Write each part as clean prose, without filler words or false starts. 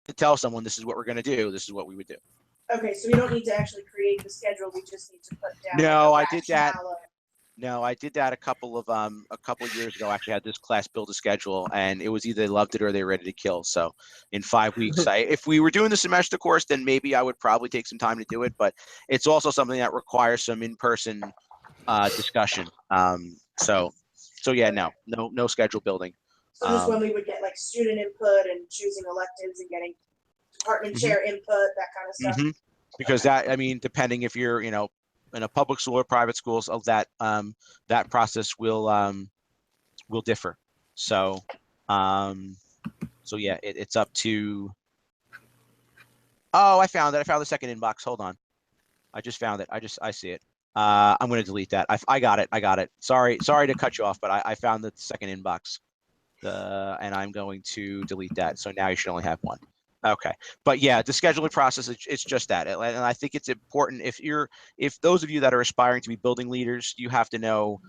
to tell someone this is what we're going to do, this is what we would do. Okay, so we don't need to actually create the schedule. We just need to put down. No, like, I did that. rationale of- No, I did that a couple of years ago. I actually had this class build a schedule, and it was either they loved it or they were ready to kill. So in 5 weeks, if we were doing the semester course, then maybe I would probably take some time to do it. But it's also something that requires some in-person discussion. So yeah, no schedule building. So just when we would get like student input and choosing electives and getting department chair input, that kind of stuff. Because that, I mean, depending if you're, in a public school or private schools, of that process will differ. So yeah, it's up to. Oh, I found it. I found the second inbox. Hold on. I just found it. I see it. I'm going to delete that. I got it. Sorry to cut you off, but I found the second inbox. And I'm going to delete that. So now you should only have one. Okay. But yeah, the scheduling process, it's just that. And I think it's important if those of you that are aspiring to be building leaders, you have to know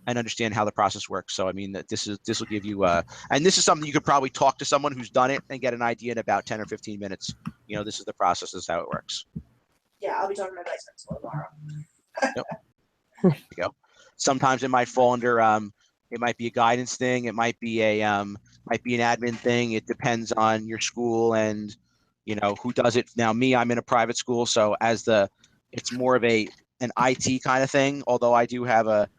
and understand how the process works. So, I mean, this will give you, and this is something you could probably talk to someone who's done it and get an idea in about 10 or 15 minutes. This is the process, this is how it works. Yeah, I'll be talking to my vice principal tomorrow. Yep. There you go. Sometimes it might fall under, it might be a guidance thing. It might be might be an admin thing. It depends on your school and, who does it. Now, I'm in a private school, so it's more of an IT kind of thing. Although I do have a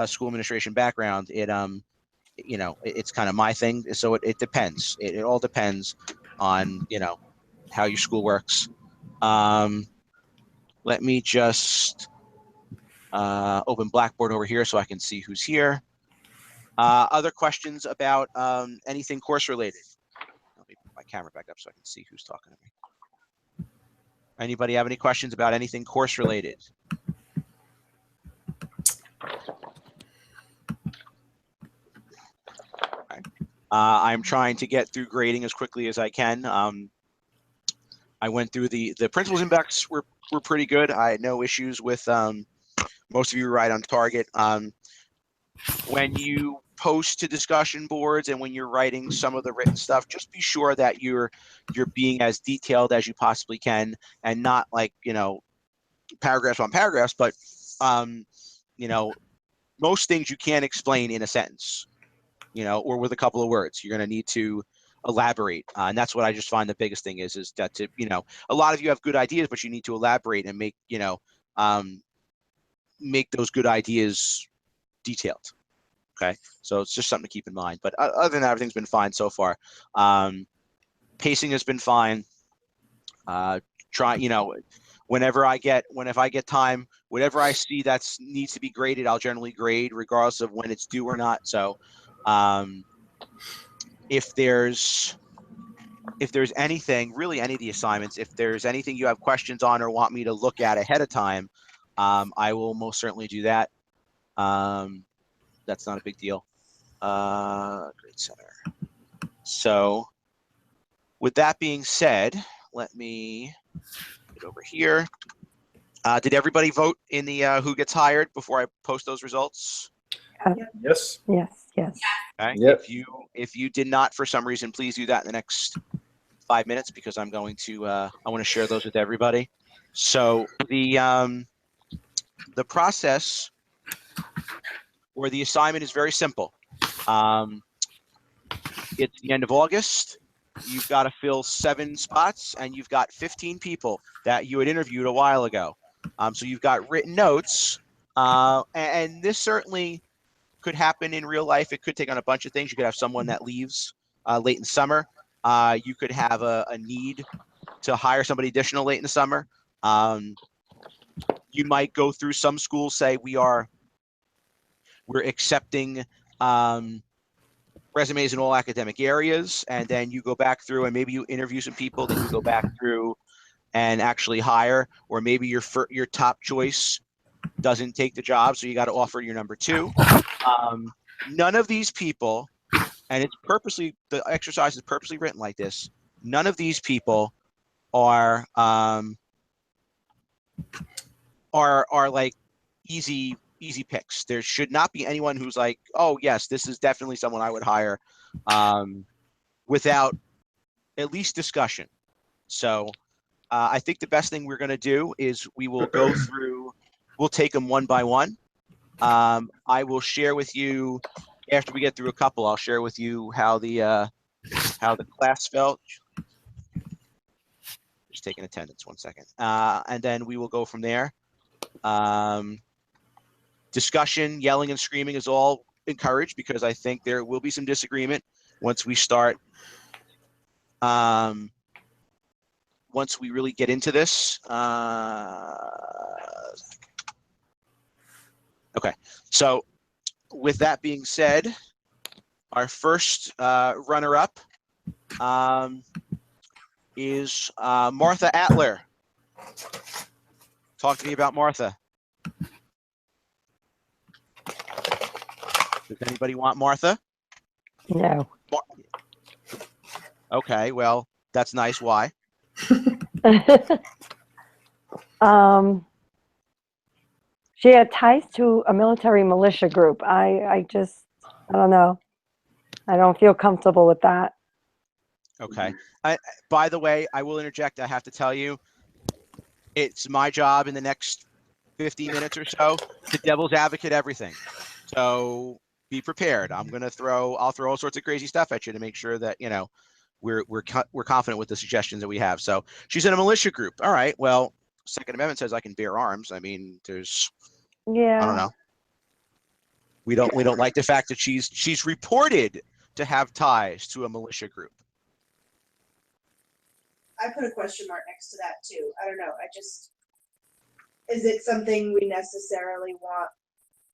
school administration background, it's kind of my thing. So it depends. It all depends on, how your school works. Let me just open Blackboard over here so I can see who's here. Other questions about anything course related? Let me put my camera back up so I can see who's talking to me. Anybody have any questions about anything course related? Okay. I'm trying to get through grading as quickly as I can. I went through the principals index were pretty good. I had no issues with most of you were right on target. When you post to discussion boards and when you're writing some of the written stuff, just be sure that you're being as detailed as you possibly can, and not like, paragraphs on paragraphs, but most things you can't explain in a sentence, or with a couple of words. You're going to need to elaborate, and that's what I just find the biggest thing is that a lot of you have good ideas, but you need to elaborate and make make those good ideas detailed. Okay, so it's just something to keep in mind. But other than that, everything's been fine so far. Pacing has been fine. Whenever I get time, whatever I see that needs to be graded, I'll generally grade regardless of when it's due or not. So if there's anything, really any of the assignments, if there's anything you have questions on or want me to look at ahead of time, I will most certainly do that. That's not a big deal. Grade center. So with that being said, let me get over here. Did everybody vote in the who gets hired before I post those results? Yes. Okay. Yep. If you did not for some reason, please do that in the next 5 minutes, because I'm going to I want to share those with everybody. So the process or the assignment is very simple. It's the end of August. You've got to fill 7 spots, and you've got 15 people that you had interviewed a while ago. So you've got written notes, and this certainly could happen in real life. It could take on a bunch of things. You could have someone that leaves late in summer. You could have a need to hire somebody additional late in the summer. You might go through, some schools say we're accepting resumes in all academic areas, and then you go back through and maybe you interview some people, then you go back through and actually hire, or maybe your top choice doesn't take the job, so you got to offer your number 2. None of these people, and the exercise is purposely written like this, none of these people are like easy picks. There should not be anyone who's like, oh yes, this is definitely someone I would hire, without at least discussion. So I think the best thing we're going to do is we will go through, we'll take them one by one. I will share with you after we get through a couple. I'll share with you how the class felt. Just taking attendance 1 second, and then we will go from there. Discussion, yelling and screaming is all encouraged because I think there will be some disagreement once we start. Once we really get into this. Okay, so with that being said, our first runner-up is Martha Atler. Talk to me about Martha. Does anybody want Martha? No. Okay, well, that's nice. Why? She had ties to a military militia group. I don't know. I don't feel comfortable with that. Okay. By the way, I will interject. I have to tell you, it's my job in the next 15 minutes or so to devil's advocate everything. So be prepared. I'll throw all sorts of crazy stuff at you to make sure that, you know, we're confident with the suggestions that we have. So she's in a militia group. All right. Well, Second Amendment says I can bear arms. I mean, I don't know. We don't like the fact that she's reported to have ties to a militia group. I put a question mark next to that too. I don't know. Is it something we necessarily want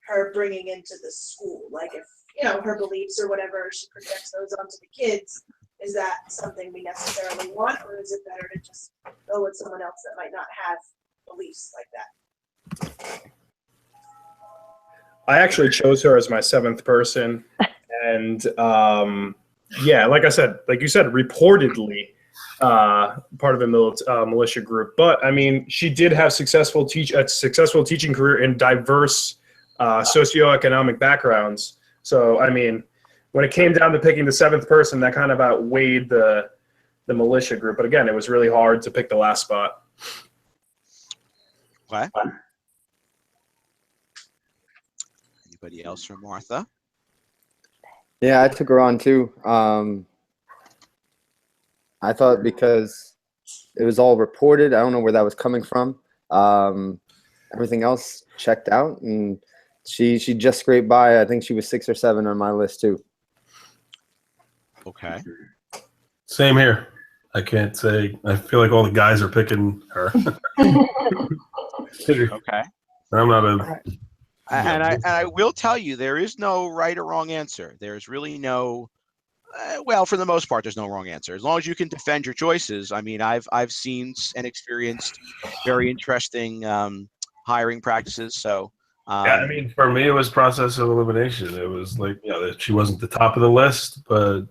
her bringing into the school? Like if, you know, her beliefs or whatever, she projects those onto the kids. Is that something we necessarily want, or is it better to just go with someone else that might not have beliefs like that? I actually chose her as my 7th person. And yeah, like you said, reportedly part of a militia group. But I mean, she did have a successful teaching career in diverse socioeconomic backgrounds. So, I mean, when it came down to picking the 7th person, that kind of outweighed the militia group. But again, it was really hard to pick the last spot. Okay. Anybody else from Martha? Yeah, I took her on too. I thought because it was all reported, I don't know where that was coming from. Everything else checked out, and she just scraped by. I think she was 6 or 7 on my list too. Okay. Same here. I can't say. I feel like all the guys are picking her. Okay. I'm not a. And I will tell you, there is no right or wrong answer. There's really no, well, for the most part, there's no wrong answer. As long as you can defend your choices. I mean, I've seen and experienced very interesting hiring practices. So Yeah, I mean, for me, it was process of elimination. It was like, you know, that she wasn't the top of the list, but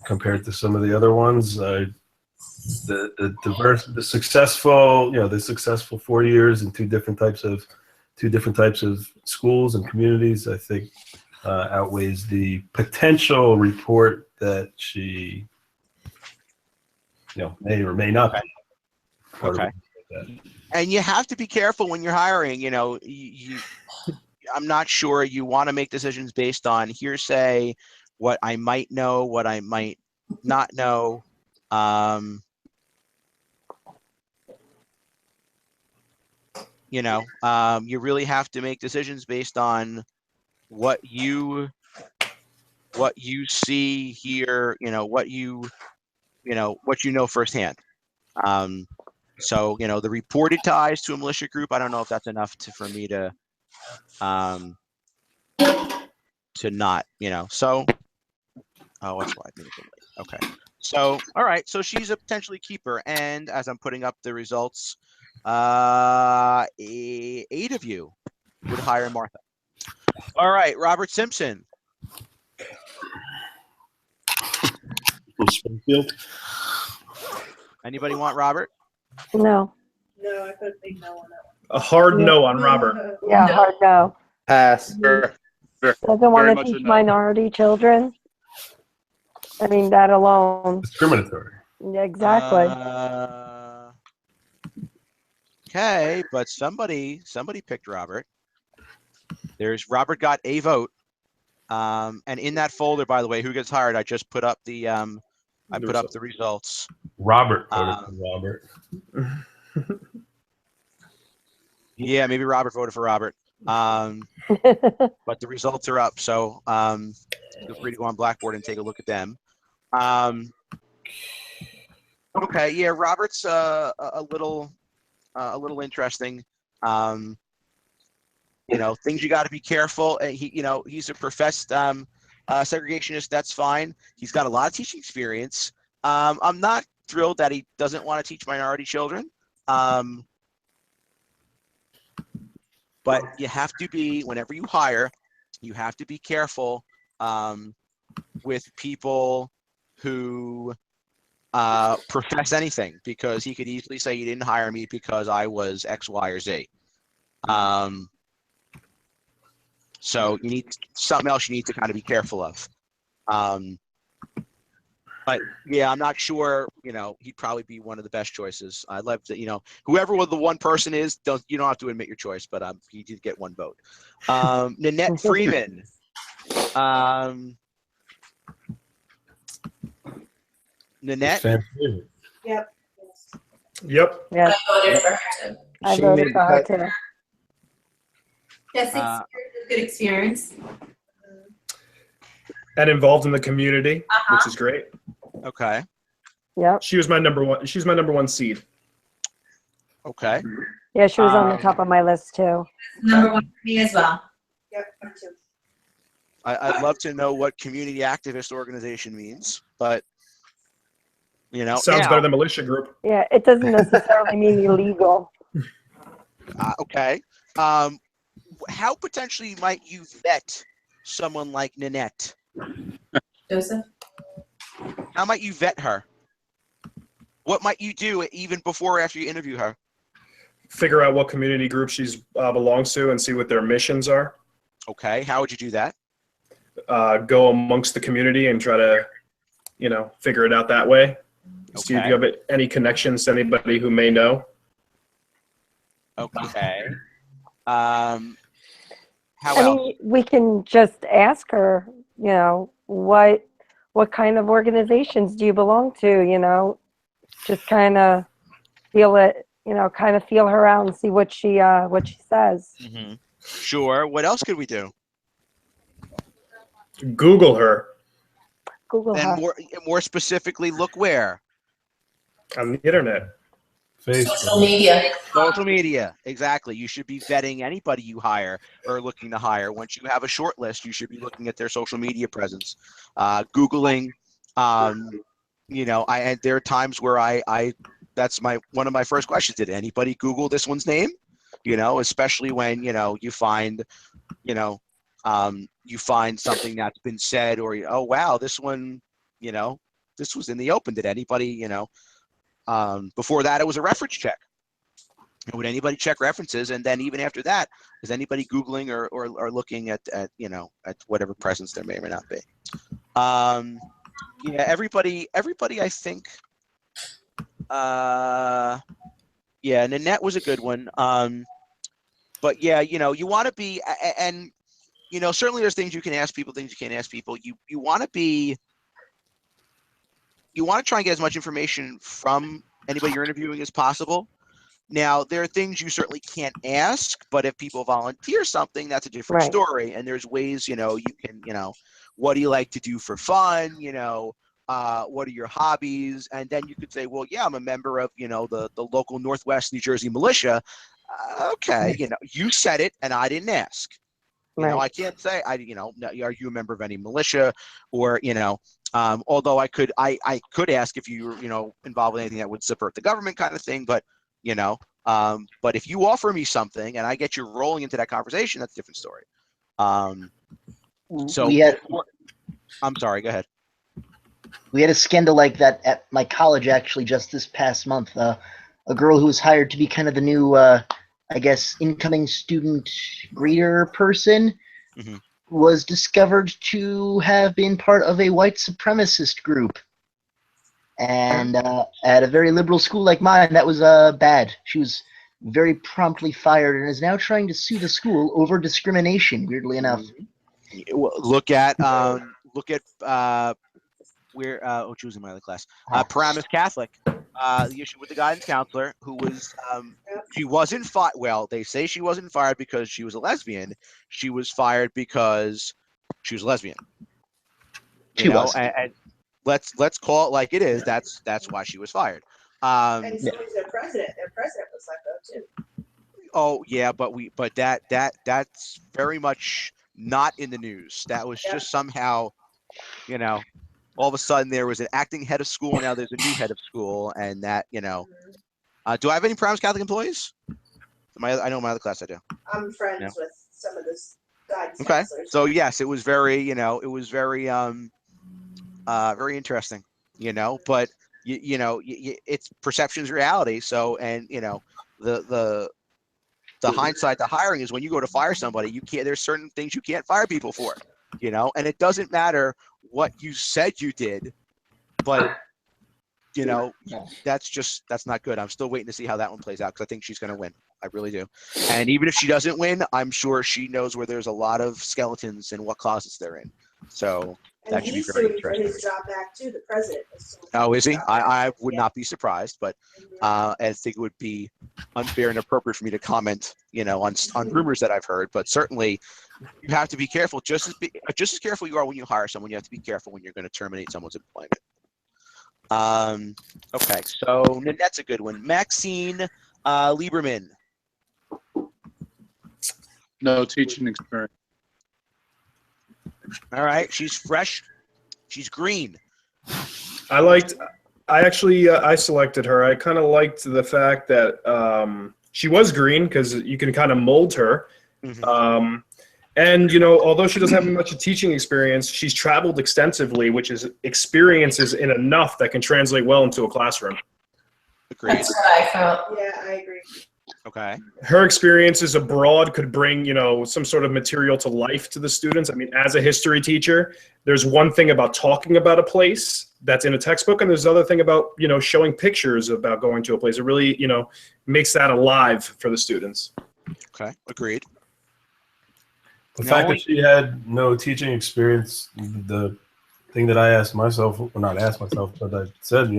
compared to some of the other ones, the successful 4 years in two different types of schools and communities, I think outweighs the potential report that she, you know, may or may not be. Okay. And you have to be careful when you're hiring. You know, I'm not sure you want to make decisions based on hearsay, what I might know, what I might not know. You know, you really have to make decisions based on what you see, hear, you know, what you know firsthand. So, you know, the reported ties to a militia group, I don't know if that's enough for me to not, you know. So, oh, what's why? Okay. So, all right. So she's a potentially keeper, and as I'm putting up the results, 8 of you would hire Martha. All right, Robert Simpson. Springfield. Anybody want Robert? No. No, I put a big no on that one. A hard no on Robert. Yeah, hard no. Pass. Doesn't want to teach minority children. I mean, that alone. Discriminatory. Yeah, exactly. Okay, but somebody picked Robert. There's Robert got a vote. And in that folder, by the way, who gets hired? I just put up the the results. Robert voted for Robert. Yeah, maybe Robert voted for Robert. But the results are up, so feel free to go on Blackboard and take a look at them. Okay, yeah, Robert's a little interesting. Things you got to be careful. He's a professed segregationist. That's fine. He's got a lot of teaching experience. I'm not thrilled that he doesn't want to teach minority children. But you have to be, whenever you hire, you have to be careful with people who profess anything, because he could easily say you didn't hire me because I was X, Y, or Z. So you need something else you need to kind of be careful of. But yeah, I'm not sure, he'd probably be one of the best choices. I'd love to, whoever the one person is, you don't have to admit your choice, but he did get one vote. Nanette Freeman. Nanette? Fan favorite. Yep. Yep. Yeah, I voted for her too. I She voted made for her the too. Yes, good experience. And involved in the community, which is great. Okay. Yep. She was my number one. She's my number one seed. Okay. Yeah, she was on the top of my list too. Number one for me as well. Yep. Me too. I'd love to know what community activist organization means, but Sounds now, better than militia group. Yeah, it doesn't necessarily mean illegal. okay. How potentially might you vet someone like Nanette? Joseph? How might you vet her? What might you do even before or after you interview her? Figure out what community group she's belongs to and see what their missions are. Okay. How would you do that? Go amongst the community and try to, figure it out that way. See if you have any connections to anybody who may know. Okay. How I else? mean, we can just ask her, what kind of organizations do you belong to, just kind of feel it, kind of feel her out and see what she says. Mm-hmm. Sure. What else could we do? Google her Google And her. more specifically, look where? on the internet. Social Facebook. media. Social media. Exactly. You should be vetting anybody you hire or looking to hire. Once you have a short list, you should be looking at their social media presence. Googling, and there are times where that's one of my first questions. Did anybody Google this one's name? Especially when, you find, you find something that's been said, or, oh, wow, this one, this was in the open. Did anybody, before that, it was a reference check. Would anybody check references? And then even after that, is anybody Googling or looking at whatever presence there may or may not be? Yeah, everybody, I think. Yeah, Nanette was a good one. But yeah, you want to be, and certainly there's things you can ask people, things you can't ask people. You want to be, you want to try and get as much information from anybody you're interviewing as possible. Now, there are things you certainly can't ask, but if people volunteer something, that's a different Right. story. And there's ways, you can, what do you like to do for fun? What are your hobbies? And then you could say, well, yeah, I'm a member of, the local Northwest New Jersey militia. Okay, you said it and I didn't ask. I can't say are you a member of any militia, or although I could ask if you were involved in anything that would subvert the government kind of thing, but but if you offer me something and I get you rolling into that conversation, that's a different story. So I'm sorry, go ahead. We had a scandal like that at my college actually just this past month. A girl who was hired to be kind of the new, I guess, incoming student greeter person Mhm. was discovered to have been part of a white supremacist group. And at a very liberal school like mine, that was bad. She was very promptly fired and is now trying to sue the school over discrimination, weirdly enough. Look at where she was in my other class. Paramus Catholic. The issue with the guidance counselor who was she wasn't fired. Well, they say she wasn't fired because she was a lesbian. She was fired because she was a lesbian. She was. And let's call it like it is. That's why she was fired. And so was their president. Their president was let go too. Oh yeah, but that's very much not in the news. That was just somehow, all of a sudden there was an acting head of school. Now there's a new head of school, and that do I have any Paramus Catholic employees? I know my other class I do. I'm friends with some of the guidance Okay, counselors. so yes, it was very very interesting. But it's perception's reality. So and the hindsight, the hiring is when you go to fire somebody, you can't. There's certain things you can't fire people for, and it doesn't matter what you said you did, but that's not good. I'm still waiting to see how that one plays out because I think she's going to win. I really do. And even if she doesn't win, I'm sure she knows where there's a lot of skeletons and what closets they're in. So and that should be he's very suing for interesting. his job back too. The president is suing for Oh, his is he? job back. I would not be surprised, but I think it would be unfair and appropriate for me to comment, on rumors that I've heard. But certainly, you have to be careful. Just as careful you are when you hire someone, you have to be careful when you're going to terminate someone's employment. Okay, so Nanette's a good one. Maxine Lieberman. No teaching experience. All right, she's fresh. She's green. I selected her. I kind of liked the fact that she was green because you can kind of mold her. Mm-hmm. And, although she doesn't have much teaching experience, she's traveled extensively, which is experiences in enough that can translate well into a classroom. Agreed. That's what I felt. Yeah, I agree. Okay. Her experiences abroad could bring, some sort of material to life to the students. I mean, as a history teacher, there's one thing about talking about a place that's in a textbook, and there's another thing about, showing pictures about going to a place. It really, makes that alive for the students. Okay. Agreed. The fact that she had no teaching experience, the thing that I asked myself, well, not asked myself, but I said,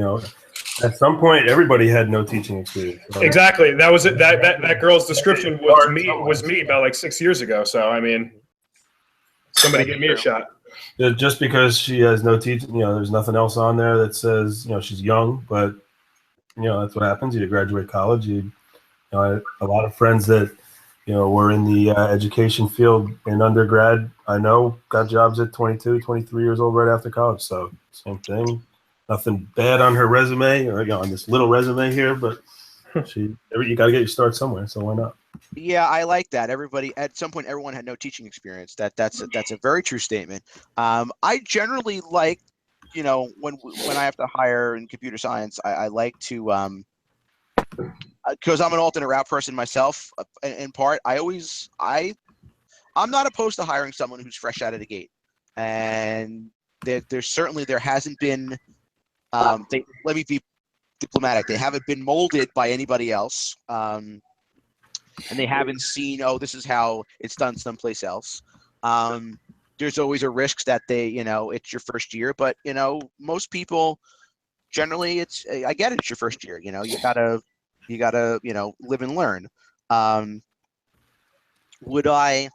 at some point everybody had no teaching experience. So Exactly. That was it. That girl's description was me about like 6 years ago. So I mean, somebody give me a shot. just because she has no teaching, there's nothing else on there that says, she's young, but that's what happens. You graduate college. I had a lot of friends that, were in the education field in undergrad. I know got jobs at 22, 23 years old right after college. So same thing. Nothing bad on her resume or on this little resume here, but you got to get your start somewhere. So why not? Yeah, I like that. Everybody at some point, everyone had no teaching experience. That's a very true statement. I generally like, when I have to hire in computer science, I like to because I'm an alternate route person myself. In part, I'm not opposed to hiring someone who's fresh out of the gate, and there hasn't been. Let me be diplomatic. They haven't been molded by anybody else, and they haven't seen, this is how it's done someplace else. There's always a risk that it's your first year, but most people generally I get it, it's your first year. You gotta live and learn. Would I?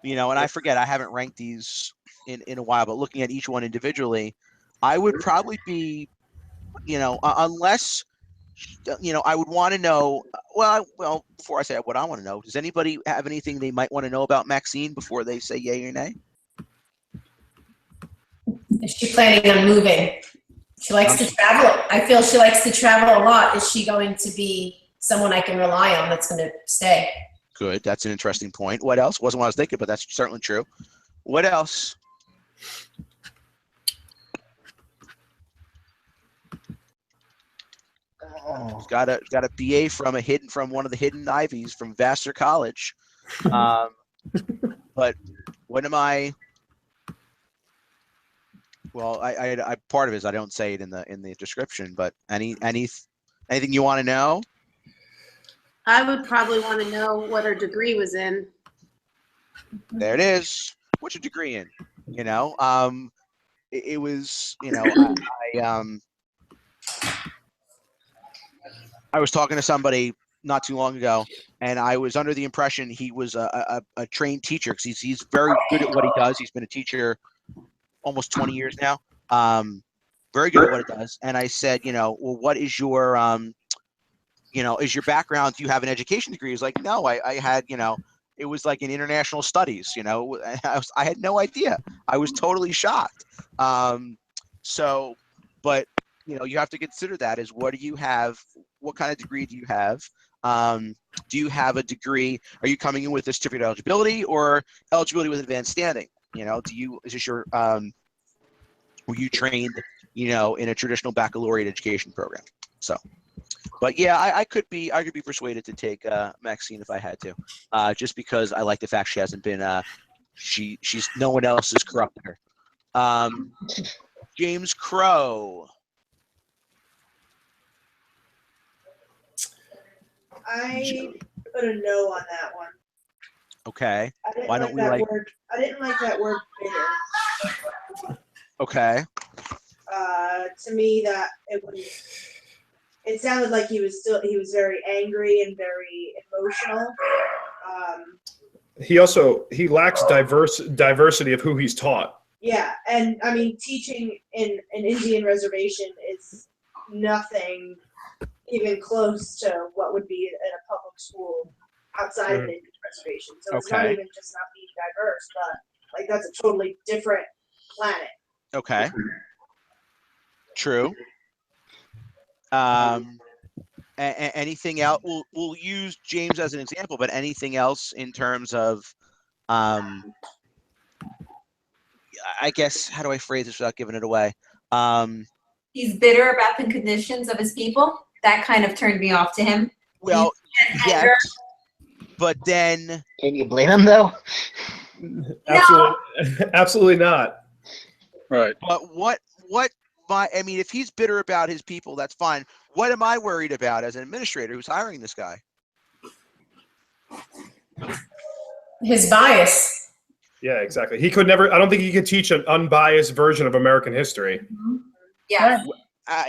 And I forget, I haven't ranked these in a while, but looking at each one individually, I would probably be, unless, I would want to know, well, before I say what I want to know, does anybody have anything they might want to know about Maxine before they say yay or nay? Is she planning on moving? She likes to travel. I feel she likes to travel a lot. Is she going to be someone I can rely on that's going to stay? Good. That's an interesting point. What else? Wasn't what I was thinking, but that's certainly true. What else? Got a BA from one of the hidden Ivies from Vassar College. But what am I? Well, I part of it is I don't say it in the description, but anything you want to know? I would probably want to know what her degree was in. There it is. What's your degree in? You know, it was, you know, I was talking to somebody not too long ago, and I was under the impression he was a trained teacher because he's very good at what he does. He's been a teacher almost 20 years now. Very good at what it does. And I said, you know, well, what is your you know, is your background? Do you have an education degree? He's like, no, I had, you know, it was like in international studies, you know. I had no idea. I was totally shocked. So, but you know, you have to consider that is what do you have? What kind of degree do you have? Do you have a degree? Are you coming in with a certificate of eligibility or eligibility with advanced standing? You know, is this your, were you trained, you know, in a traditional baccalaureate education program? So, but yeah, I could be persuaded to take Maxine if I had to, just because I like the fact she hasn't been, she's no one else has corrupted her. James Crow. I put a no on that one. Okay. I didn't Why like don't we that like? word. I didn't like that word bitter. Okay. To me, that it sounded like he was very angry and very emotional. He lacks diversity of who he's taught. Yeah, and I mean, teaching in an Indian reservation is nothing even close to what would be in a public school outside of an Indian reservation. So it's not Okay. even just not being diverse, but like that's a totally different planet. Okay. True. Anything else? We'll use James as an example, but anything else in terms of, I guess, how do I phrase this without giving it away? He's bitter about the conditions of his people. That kind of turned me off to him. Well, yes, anger. but then Can you blame him though? Absolutely not. Right. but what I mean, if he's bitter about his people, that's fine. What am I worried about as an administrator who's hiring this guy? His bias. Yeah, exactly. He could never. I don't think he could teach an unbiased version of American history. Yeah.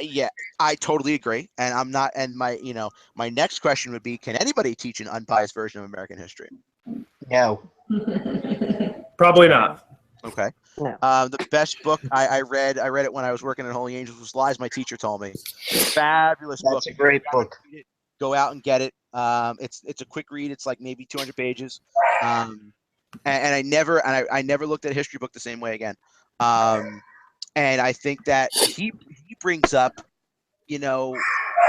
Yeah, I totally agree, and I'm not. And my next question would be, can anybody teach an unbiased version of American history? No. Probably not. Okay. No. The best book I read it when I was working at Holy Angels was Lies My Teacher Told Me. Fabulous book. That's a great book. Go out and get it. It's a quick read. It's like maybe 200 pages. And I never looked at a history book the same way again. And I think that he brings up, you know,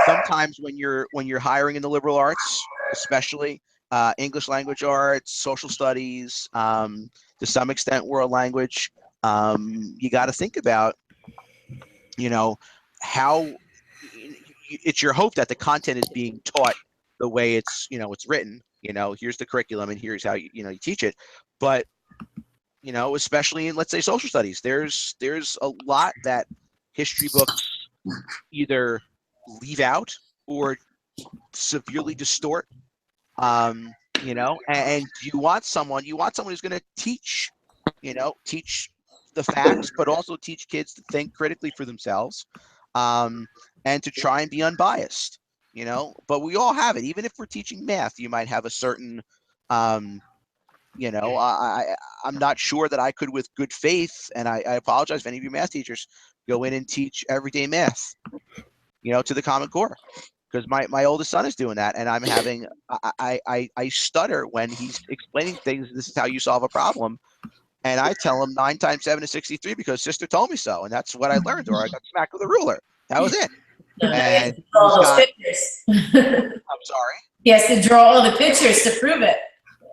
sometimes when you're hiring in the liberal arts, especially English language arts, social studies, to some extent world language, you got to think about, you know, how it's your hope that the content is being taught the way it's written. You know, here's the curriculum and here's how you teach it. But you know, especially in, let's say, social studies, there's a lot that history books either leave out or severely distort. You know, and you want someone who's going to teach the facts, but also teach kids to think critically for themselves, and to try and be unbiased. You know, but we all have it. Even if we're teaching math, you might have a certain you know, I'm not sure that I could, with good faith, and I apologize if any of you math teachers go in and teach everyday math, you know, to the Common Core, because my oldest son is doing that, and I'm having I stutter when he's explaining things. This is how you solve a problem, and I tell him 9 times 7 is 63 because sister told me so, and that's what I learned, or I got smacked with a ruler. That was it. And All those pictures. I'm sorry. He has to draw all the pictures to prove it.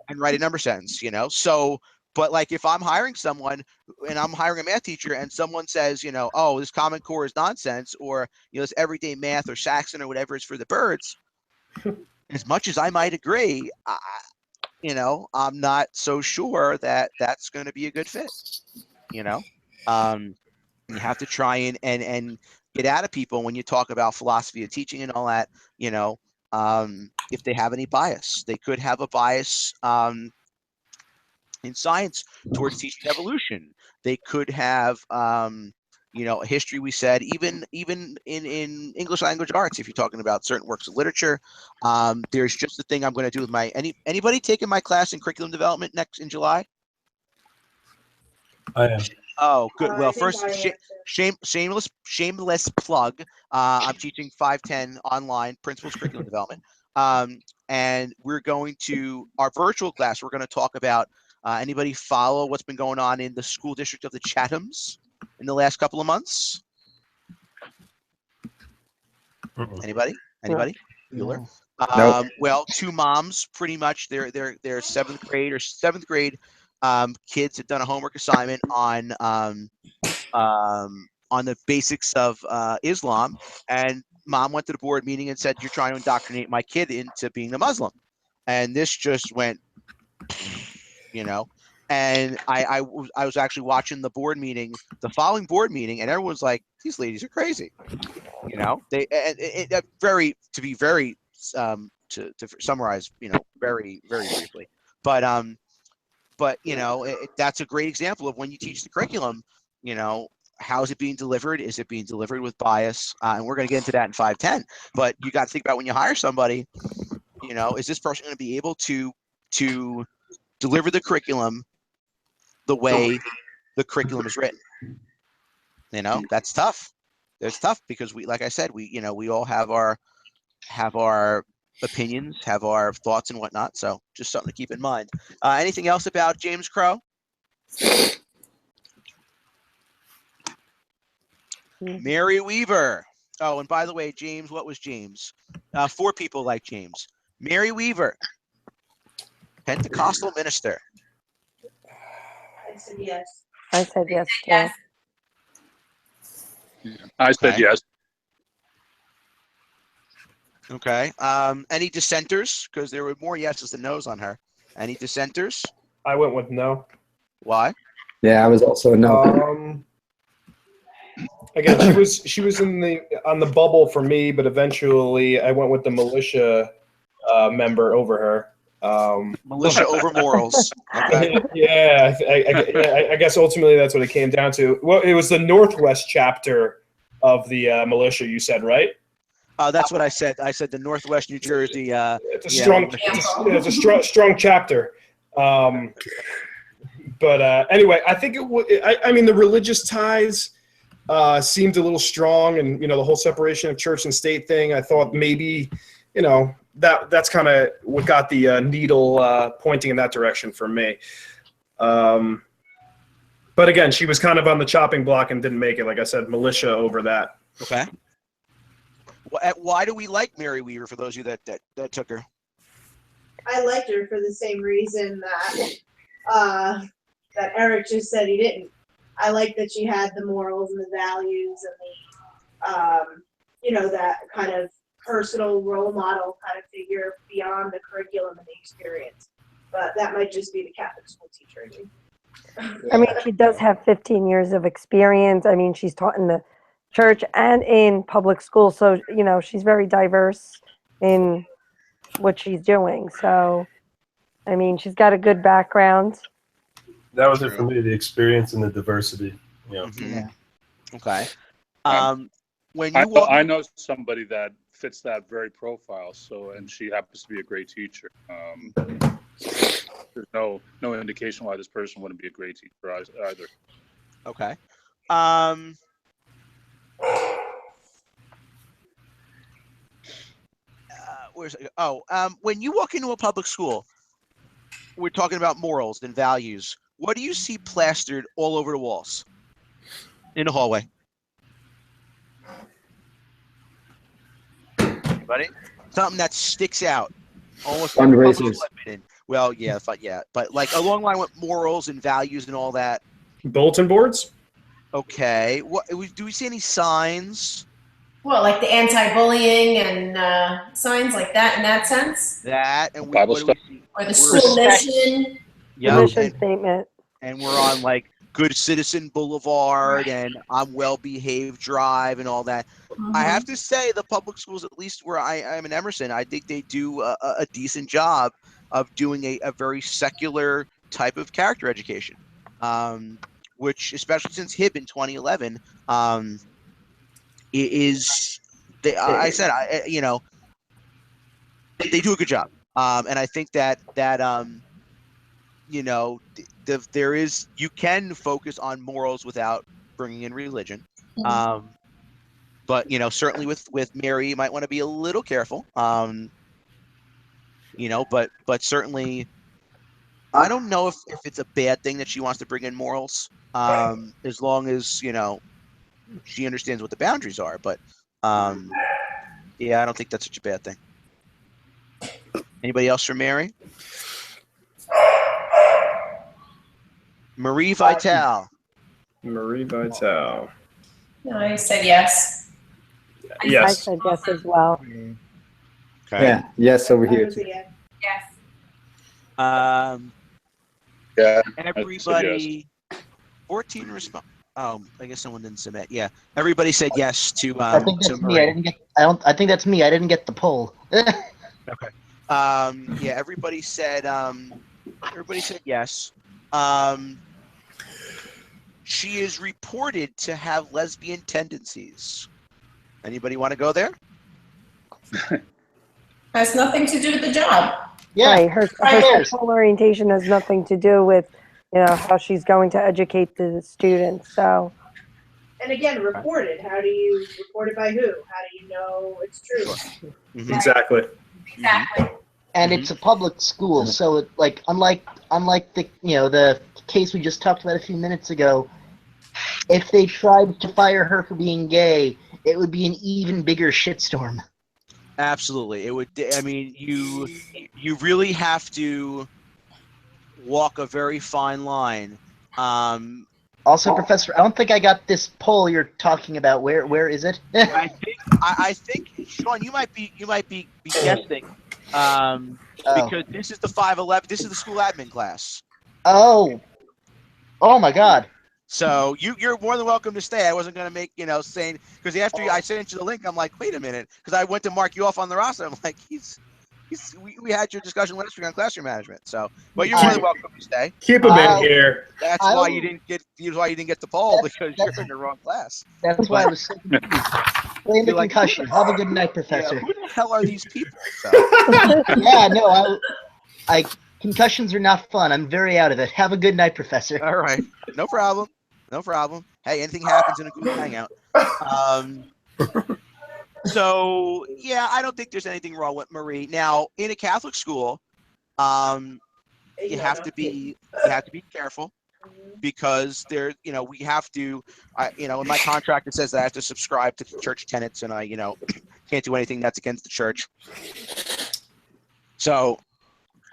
And write a number sentence, you know. So, but like if I'm hiring someone and I'm hiring a math teacher and someone says, you know, oh, this Common Core is nonsense, or you know, this everyday math or Saxon or whatever is for the birds, as much as I might agree, you know, I'm not so sure that that's going to be a good fit, you know. You have to try and get out of people when you talk about philosophy of teaching and all that, you know, if they have any bias. They could have a bias in science towards teaching evolution. They could have, you know, a history, we said, even in English language arts, if you're talking about certain works of literature. There's just the thing I'm going to do with my, anybody taking my class in curriculum development next in July? I am. Oh, good. I Well, think first, I am too. shameless plug. I'm teaching 510 online principles curriculum development. And we're going to our virtual class. We're going to talk about anybody follow what's been going on in the school district of the Chathams in the last couple of months. Anybody? Bueller? Nope. Well, two moms, pretty much. They're seventh grade kids have done a homework assignment on the basics of Islam, and mom went to the board meeting and said, "You're trying to indoctrinate my kid into being a Muslim," and this just went, you know. And I was actually watching the board meeting, the following board meeting, and everyone's like, "These ladies are crazy," you know. They to summarize, you know, very briefly, but you know, that's a great example of when you teach the curriculum, you know, how is it being delivered? Is it being delivered with bias? And we're going to get into that in 510. But you got to think about when you hire somebody, you know, is this person going to be able to deliver the curriculum the way the curriculum is written? You know, that's tough. It's tough because we, like I said, we all have our opinions, have our thoughts and whatnot. So just something to keep in mind. Anything else about James Crow? Mary Weaver. Oh, and by the way, James, what was James? 4 people like James. Mary Weaver, Pentecostal minister. I said yes. I said yes too. Yes. I said Okay. yes. Okay. Any dissenters? Because there were more yeses than nos on her. Any dissenters? I went with no. Why? Yeah, I was also a no. Again, she was on the bubble for me, but eventually I went with the militia member over her. Militia over morals. Okay. Yeah, I guess ultimately that's what it came down to. Well, it was the Northwest chapter of the militia. You said, right? That's what I said. I said the Northwest New Jersey. It's a strong chapter. But anyway, I think I mean, the religious ties seemed a little strong, and you know, the whole separation of church and state thing. I thought maybe, you know, that's kind of what got the needle pointing in that direction for me. But again, she was kind of on the chopping block and didn't make it. Like I said, militia over that. Okay. Why do we like Mary Weaver? For those of you that took her, I liked her for the same reason that Eric just said he didn't. I like that she had the morals and the values and the, you know, that kind of personal role model kind of figure beyond the curriculum and the experience. But that might just be the Catholic school teacher in me. I mean, she does have 15 years of experience. I mean, she's taught in the church and in public school. So, you know, she's very diverse in what she's doing. So, I mean, she's got a good background. That was it for me, the experience and the diversity. You know. Mm-hmm. Yeah. Okay. When I you walk, I know somebody that fits that very profile. So, and she happens to be a great teacher. There's no indication why this person wouldn't be a great teacher either. okay. Where's it? Oh, when you walk into a public school, we're talking about morals and values. What do you see plastered all over the walls in the hallway? Anybody? Something that sticks out. Almost like a public Fundraisers. school I've been in. Well, yeah, but like along the line with morals and values and all that. Bulletin boards. Okay. What do we see any signs? Well, like the anti-bullying and signs like that in that sense? That and Bible what do we see? Or the We're- school mission? Yeah, Mission statement. and we're on like Good Citizen Boulevard and I'm Well Behaved Drive and all that. I have to say the public schools, at least where I am in Emerson, I think they do a decent job of doing a very secular type of character education, which, especially since HIB in 2011, is I said, they do a good job. And I think that there is, you can focus on morals without bringing in religion. But certainly with Mary, you might want to be a little careful. But certainly, I don't know if it's a bad thing that she wants to bring in morals, as long as she understands what the boundaries are. But yeah, I don't think that's such a bad thing. Anybody else for Mary? Marie Vital. Marie Vital. I said yes. I Yes. said yes as well. Okay. Yeah. Yes, over I here was too. a yes. Yes. Yeah. Everybody, 14 respond. Oh, I guess someone didn't submit. Yeah, everybody said yes to I think that's me. I Marie. didn't get. I think that's me. I didn't get the poll. Okay. Yeah, everybody said yes. She is reported to have lesbian tendencies. Anybody want to go there? Has nothing to do with the job. Yeah. Right. Her there. sexual orientation has nothing to do with, how she's going to educate the students. So, And again, reported. How do you report it by who? How do you know it's true? Sure. Mhm. Exactly. Exactly. And it's a public school, so it, like unlike the the case we just talked about a few minutes ago, if they tried to fire her for being gay, it would be an even bigger shitstorm. Absolutely, it would. I mean, you really have to walk a very fine line. Also, Professor, I don't think I got this poll you're talking about. Where is it? I think Sean, you might be guessing, because this is the 511. This is the school admin class. Oh my God. So you're more than welcome to stay. I wasn't going to make, saying, because after I sent you the link, I'm like, wait a minute, because I went to mark you off on the roster. I'm like, we had your discussion last week on classroom management. So, but you're more than welcome to stay. Keep him in here. That's why you didn't get the poll, because you're in the wrong class. That's why I was so confused. Blame the concussion. Have a good night, Professor. Who the hell are these people? So, Yeah, no, I concussions are not fun. I'm very out of it. Have a good night, Professor. all right, no problem. No problem. Hey, anything happens in a Google Hangout. So yeah, I don't think there's anything wrong with Marie. Now, in a Catholic school, you have to be careful, because we have to, in my contract it says that I have to subscribe to church tenets, and I can't do anything that's against the church. So,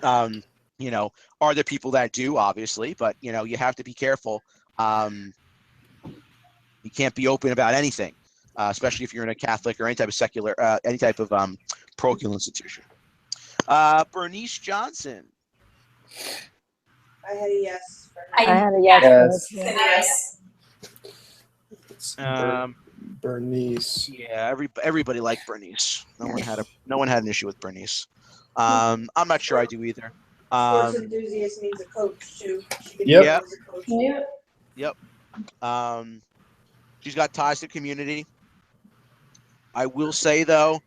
are there people that do, obviously, but you have to be careful. You can't be open about anything, especially if you're in a Catholic or any type of secular, any type of parochial institution. Bernice Johnson. I had a yes. I had a yes. Yes. Bernice. Yeah, everybody liked Bernice. No one had an issue with Bernice. I'm not sure I do either. Sports enthusiast means a coach too. She could Yep. be as a coach. Yeah. Yep. She's got ties to community. I will say though,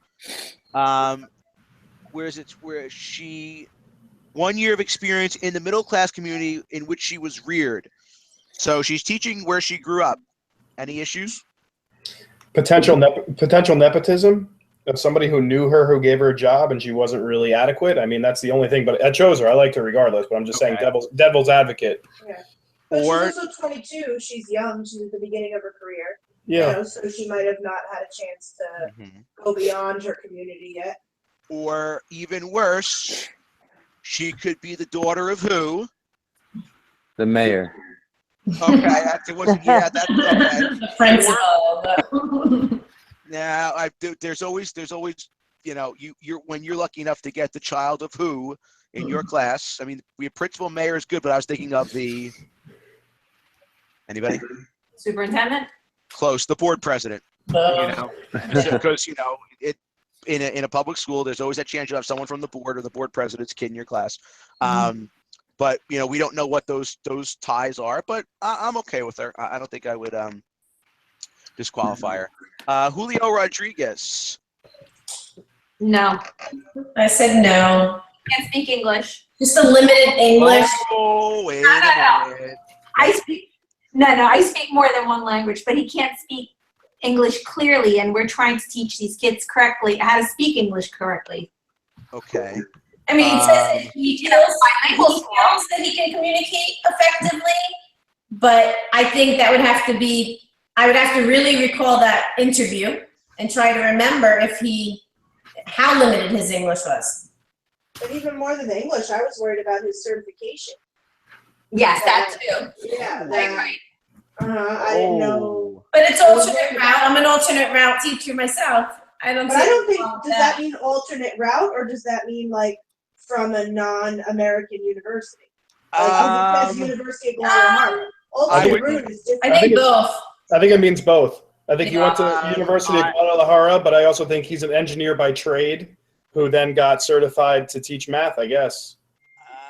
where she 1 year of experience in the middle class community in which she was reared. So she's teaching where she grew up. Any issues? Potential nepotism of somebody who knew her, who gave her a job, and she wasn't really adequate. I mean, that's the only thing. But I chose her. I liked her regardless. But I'm just saying, devil's advocate. Yeah. But Or- she's also 22. She's young. She's at the beginning of her career. Yeah. So she might have not had a chance to go beyond her community yet. Or even worse, she could be the daughter of who? The mayor. Okay, that's okay. The principal. Now, there's always, you're when you're lucky enough to get the child of who in your class. I mean, principal mayor is good, but I was thinking of the Anybody? Superintendent? Close. The board president. You know, because you know it in a public school, there's always that chance you'll have someone from the board or the board president's kid in your class. But you know, we don't know what those ties are. But I'm okay with her. I don't think I would disqualify her. Julio Rodriguez. No. I said no. Can't speak English. Just a limited English. Oh, wait No. a minute. I speak I speak more than one language, but he can't speak English clearly, and we're trying to teach these kids correctly how to speak English correctly. Okay. I mean, it says that he feels that he can communicate effectively, but I think that would have to be, I would have to really recall that interview and try to remember how limited his English was. But even more than the English, I was worried about his certification. Yes, that too. Yeah, Right. I didn't know. But it's alternate route. I'm an alternate route teacher myself. But I don't think, does that mean alternate route, or does that mean like from a non-American university? Like, because University of Guadalajara. Alternate route is different. I think both. I think it means both. I think he went to University of Guadalajara, but I also think he's an engineer by trade who then got certified to teach math, I guess.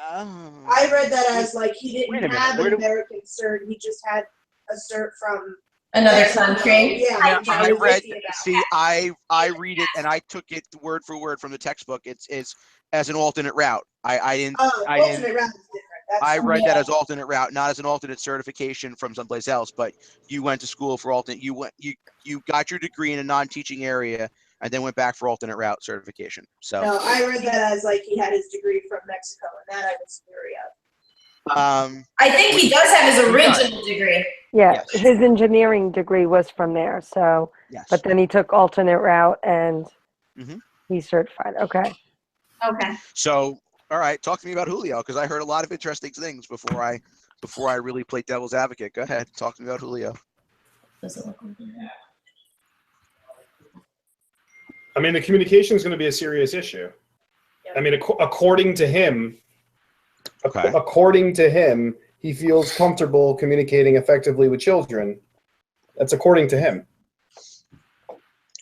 I read that as like he didn't have an American cert, he just had a cert from another country. Yeah, I read. See, I read it and I took it word for word from the textbook. It's as an alternate route. I didn't. Alternate route is different. I read that as alternate route, not as an alternate certification from someplace else. But you went to school for alternate. You got your degree in a non-teaching area and then went back for alternate route certification. So no, I read that as like he had his degree from Mexico, and that I was weary of. I think he does have his original degree. Yeah, his engineering degree was from there. So, but then he took alternate route and he's certified. Okay. Okay. So, all right, talk to me about Julio, because I heard a lot of interesting things before I really played devil's advocate. Go ahead, talk to me about Julio. I mean, the communication is going to be a serious issue. I mean, according to him, he feels comfortable communicating effectively with children. That's according to him.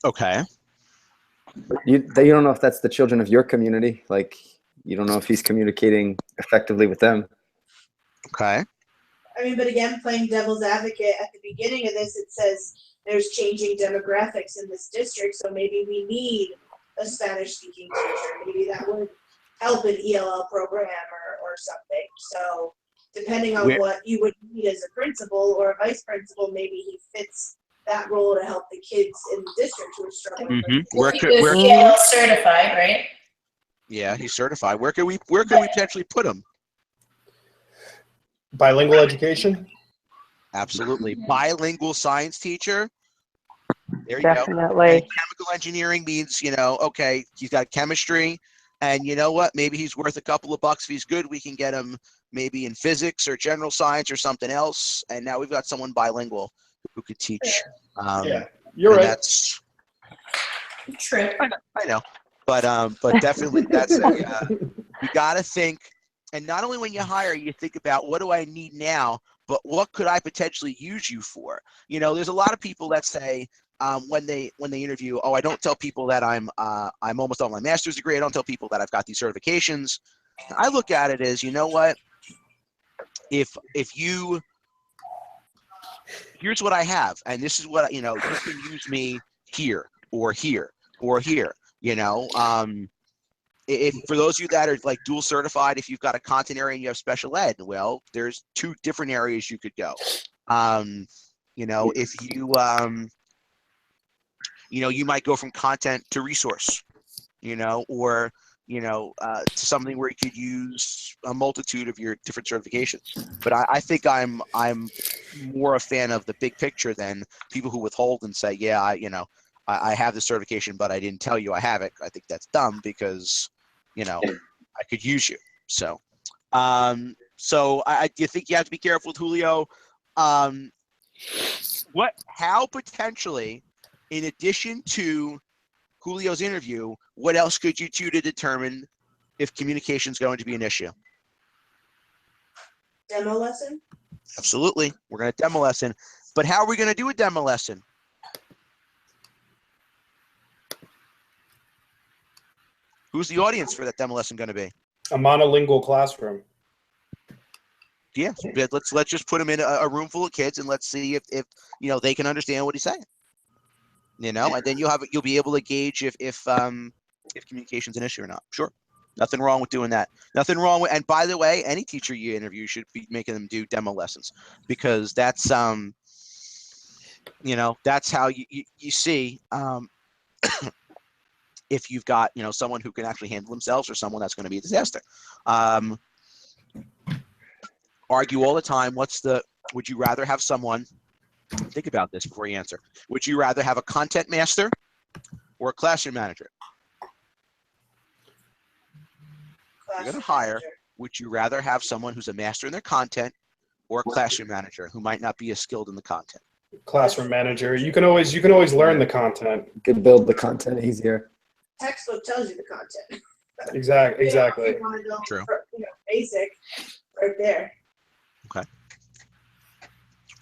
Okay. You don't know if that's the children of your community. Like, you don't know if he's communicating effectively with them. Okay. I mean, but again, playing devil's advocate, at the beginning of this, it says there's changing demographics in this district, so maybe we need a Spanish-speaking teacher. Maybe that would help an ELL program or something. So depending on what you would need as a principal or a vice principal, maybe he fits that role to help the kids in the district who are struggling. He's ELL certified, right? Yeah, he's certified. Where could we potentially put him? Bilingual education? Absolutely. Bilingual science teacher. There you Definitely. go. And chemical engineering means, okay, he's got chemistry, and you know what? Maybe he's worth a couple of bucks. If he's good, we can get him maybe in physics or general science or something else. And now we've got someone bilingual who could teach. Yeah, you're right. That's true. I know. But definitely that's you got to think, and not only when you hire, you think about what do I need now, but what could I potentially use you for? There's a lot of people that say when they interview, oh, I don't tell people that I'm almost done with my master's degree. I don't tell people that I've got these certifications. I look at it as, you know what? If you, here's what I have, and this is what you can use me here or here or here. If for those of you that are like dual certified, if you've got a content area and you have special ed, well, there's two different areas you could go. If you might go from content to resource, or to something where you could use a multitude of your different certifications. But I think I'm more a fan of the big picture than people who withhold and say, yeah, I have the certification, but I didn't tell you I have it. I think that's dumb because, I could use you. So, I do you think you have to be careful with Julio? How potentially, in addition to Julio's interview, what else could you do to determine if communication is going to be an issue? Demo lesson? Absolutely. We're going to demo lesson. But how are we going to do a demo lesson? Who's the audience for that demo lesson going to be? A monolingual classroom. Yeah, let's just put them in a room full of kids and let's see if they can understand what he's saying. And then you'll be able to gauge if communication's an issue or not. Sure. Nothing wrong with doing that. Nothing wrong with, and by the way, any teacher you interview should be making them do demo lessons, because that's that's how you see if you've got someone who can actually handle themselves or someone that's going to be a disaster. Argue all the time. Would you rather have someone, think about this before you answer, would you rather have a content master or a classroom manager? You're going to hire, would you rather have someone who's a master in their content or a classroom manager who might not be as skilled in the content? Classroom manager. You can always learn the content. You could build the content easier. Textbook tells you the content. Exactly. You want to know True. Basic, right there.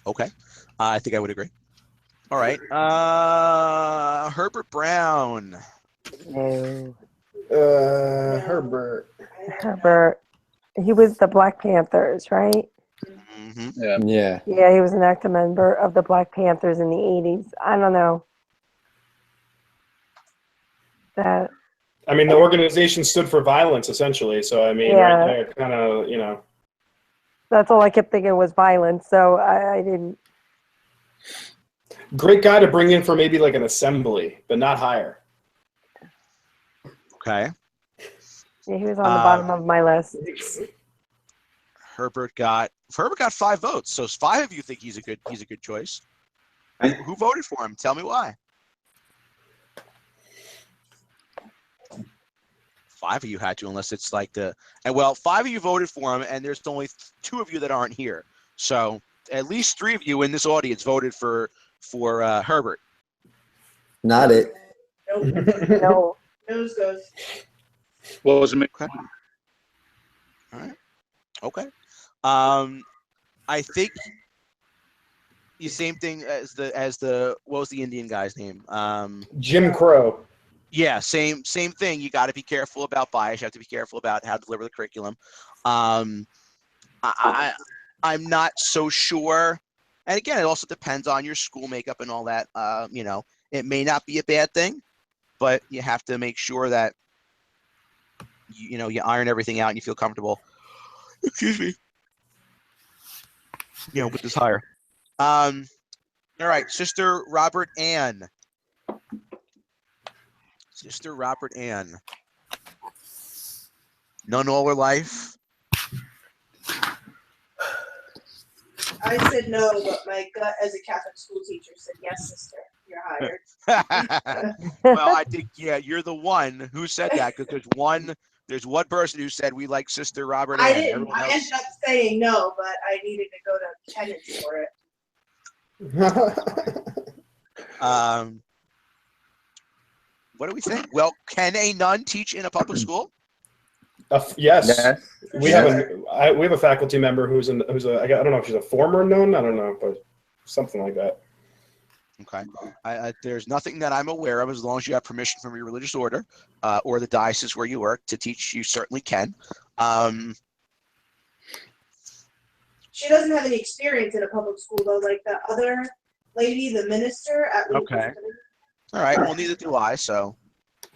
Okay. I think I would agree. All right. Herbert Brown. Herbert. Herbert. He was the Black Panthers, right? Mm-hmm. Yeah. Yeah, he was an active member of the Black Panthers in the 80s. I don't know. The organization stood for violence, essentially. So, right there, kind of, That's all I kept thinking was violence, so I didn't. Great guy to bring in for maybe like an assembly, but not higher. Okay. Yeah, he was on the bottom of my list. Herbert got 5 votes, so 5 of you think he's a good choice. Who voted for him? Tell me why. 5 of you had to, unless it's like 5 of you voted for him, and there's only 2 of you that aren't here. So at least 3 of you in this audience voted for Herbert. Not it. Nope. No. Nose goes. What was it? Okay. All right. Okay. I think the same thing as the what was the Indian guy's name? Jim Crow. Yeah, same thing. You got to be careful about bias. You have to be careful about how to deliver the curriculum. I'm not so sure. And again, it also depends on your school makeup and all that. It may not be a bad thing, but you have to make sure that you iron everything out and you feel comfortable. Excuse me. With this hire. All right, Sister Robert Ann. Sister Robert Ann. None all her life. I said no, but my gut as a Catholic school teacher said, yes, sister, you're hired. Well, I think, you're the one who said that, because there's one person who said we like Sister Robert Ann. I didn't. Everyone I else- ended up saying no, but I needed to go to tenants for it. What do we think? Well, can a nun teach in a public school? Yes. We have a faculty member who's I don't know if she's a former nun. I don't know, but something like that. Okay. There's nothing that I'm aware of, as long as you have permission from your religious order or the diocese where you work to teach. You certainly can. She doesn't have any experience in a public school though, like the other lady, the minister at Leeds. Okay. All right. Well, neither do I. So.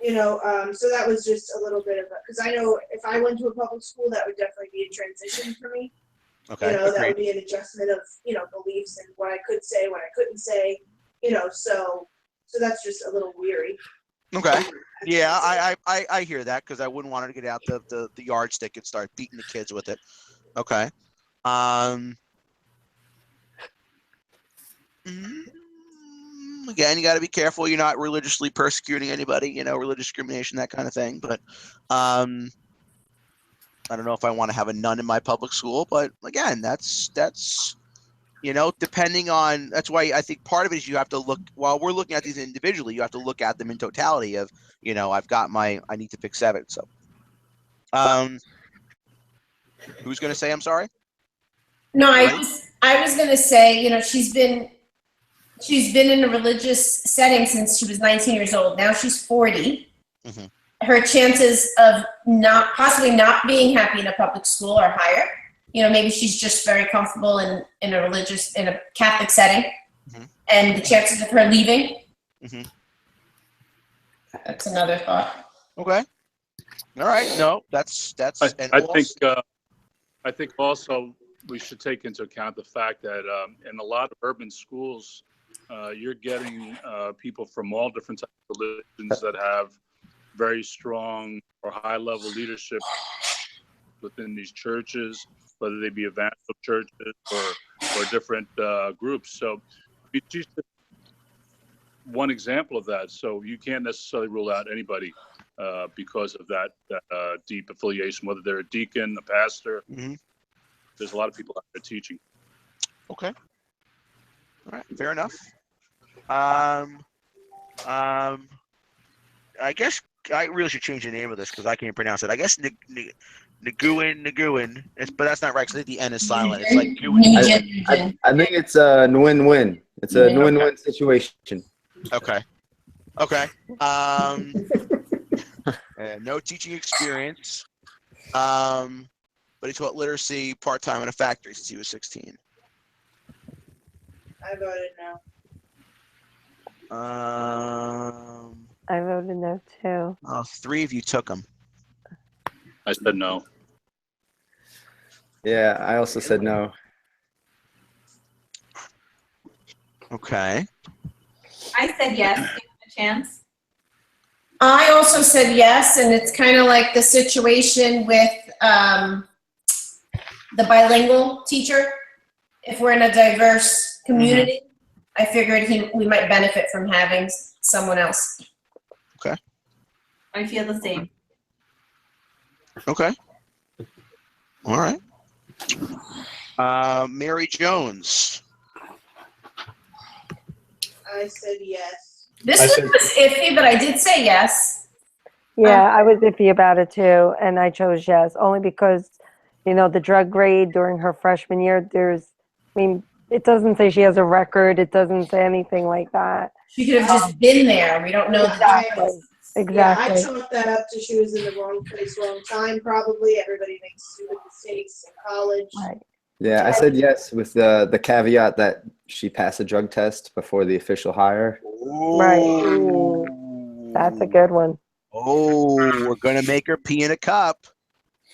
So that was just a little bit of because I know if I went to a public school, that would definitely be a transition for me. Okay. That would be an adjustment of beliefs and what I could say, what I couldn't say. So that's just a little weary. Okay. Yeah, I hear that, because I wouldn't want her to get out the yardstick and start beating the kids with it. Okay. Again, you got to be careful. You're not religiously persecuting anybody, religious discrimination, that kind of thing. But I don't know if I want to have a nun in my public school. But again, that's depending on, that's why I think part of it is you have to look, while we're looking at these individually, you have to look at them in totality of, I need to pick 7. So who's going to say I'm sorry? No, Right? I was gonna say, you know, she's been in a religious setting since she was 19 years old. Now she's 40. Mhm. Her chances of possibly not being happy in a public school are higher. You know, maybe she's just very comfortable in a Catholic setting, Mhm. and the chances of her leaving. Mhm. That's another thought. Okay. All right. No, that's and I think also we should take into account the fact that in a lot of urban schools, you're getting people from all different types of religions that have very strong or high level leadership within these churches, whether they be evangelical churches or different groups. So we teach one example of that. So you can't necessarily rule out anybody because of that deep affiliation, whether they're a deacon, a pastor. Mhm. There's a lot of people out there teaching. Okay. All right. Fair enough. I guess I really should change the name of this because I can't pronounce it. I guess Nguyen. But that's not right because the N is silent. It's like Nguyen. I think it's a win-win. It's a win-win situation. Okay. No teaching experience. But he taught literacy part-time in a factory since he was 16. I voted no. I voted no too. Oh, 3 of you took him. I said no. Yeah, I also said no. Okay. I said yes, give him a chance. I also said yes, and it's kind of like the situation with the bilingual teacher. If we're in a diverse community, I figured we might benefit from having someone else. Okay. I feel the same. Okay. All right. Mary Jones. I said yes. This one was iffy, but I did say yes. Yeah, I was iffy about it too, and I chose yes, only because, you know, the drug grade during her freshman year, it doesn't say she has a record. It doesn't say anything like that. She could have just been there. We don't know Exactly. Yeah, I Exactly. chalked that up to she was in the wrong place, wrong time, probably. Everybody makes stupid mistakes in college. Right. Yeah, I said yes with the caveat that she passed a drug test before the official hire. Right. Ooh, that's a good one. Oh, we're gonna make her pee in a cup.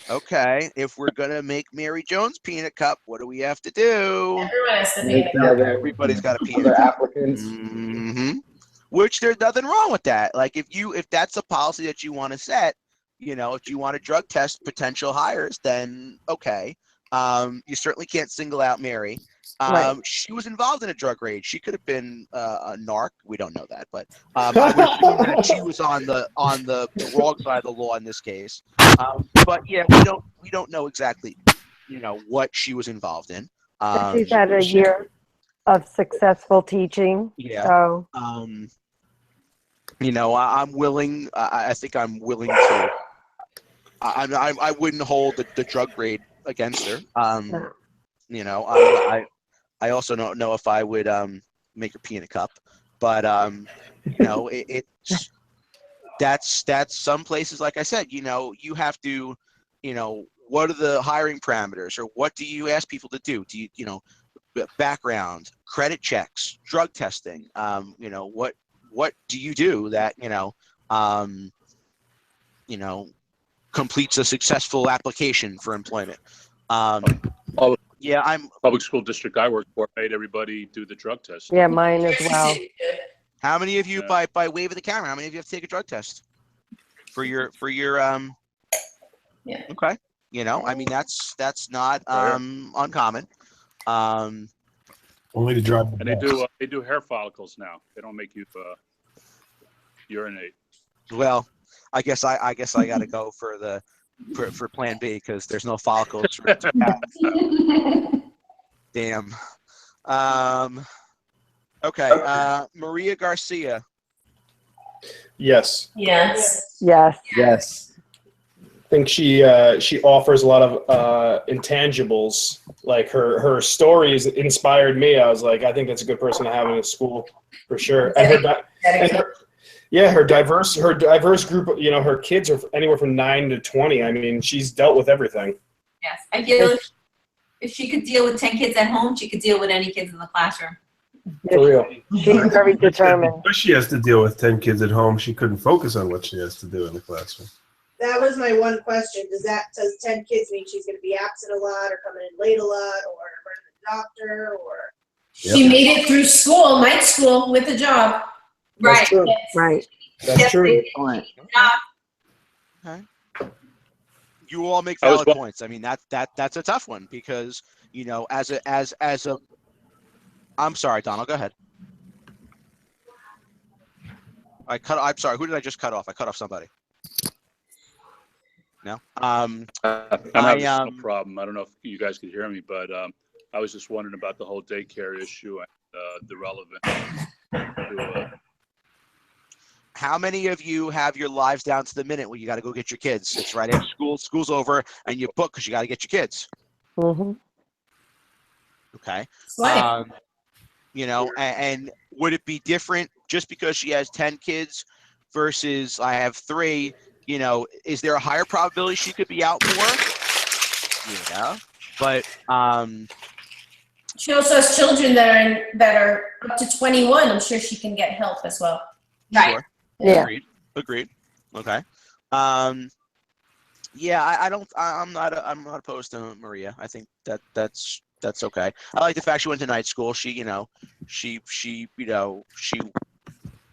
Okay, if we're gonna make Mary Jones pee in a cup, what do we have to do? Everyone has to be. Everybody's got to pee in a Other cup. applicants. Which there's nothing wrong with that. Like if that's a policy that you want to set, you know, if you want to drug test potential hires, then okay. You certainly can't single out Mary. Right. She was involved in a drug raid. She could have been a narc. We don't know that, but I would assume that she was on the wrong side of the law in this case. But yeah, we don't know exactly, you know, what she was involved in. But she's had a year of successful teaching. Yeah. So. You know, I'm willing. I think I'm willing to. I wouldn't hold the drug raid against her. No. You know, I also don't know if I would make her pee in a cup, but you know, that's some places, like I said, you know, you have to, you know, what are the hiring parameters, or what do you ask people to do? Do you know, background, credit checks, drug testing? You know, what do you do that, you know, completes a successful application for employment? Yeah, Public school district I worked for made everybody do the drug test. Yeah, mine as well. How many of you, by wave of the camera, how many of you have to take a drug test for your Yeah. Okay, you know, I mean, that's not uncommon. Only to drop. And they do hair follicles now. They don't make you urinate. Well, I guess I got to go for plan B, because there's no follicles for it to have. Damn. Okay. Maria Garcia. Yes. Yes. Yes. Yes. think she offers a lot of intangibles. Like her stories inspired me. I was like, I think that's a good person to have in a school for sure. And her diverse group. You know, her kids are anywhere from 9 to 20. I mean, she's dealt with everything. Yes, I feel if she could deal with 10 kids at home, she could deal with any kids in the classroom. For real. She's very determined. Because she has to deal with 10 kids at home, she couldn't focus on what she has to do in the classroom. That was my one question. Does 10 kids mean she's going to be absent a lot or coming in late a lot or running to the doctor or? She made it through school, night school, with a job. That's Right. true. Right. That's true. Okay. You all make I was valid wa- points. I mean, that's a tough one because, you know, as a I'm sorry, Donald, go ahead. I'm sorry, who did I just cut off? I cut off somebody. No? I'm having no problem. I don't know if you guys could hear me, but I was just wondering about the whole daycare issue and the relevance. How many of you have your lives down to the minute where you got to go get your kids? It's right after school's over, and you book because you got to get your kids. Mm-hmm. Okay. Right. You know, and would it be different just because she has 10 kids versus I have 3? You know, is there a higher probability she could be out more? Yeah, but She also has children that are up to 21. I'm sure she can get help as well. Right. Sure. Yeah. Agreed. Okay. Yeah, I'm not opposed to Maria. I think that's okay. I like the fact she went to night school. She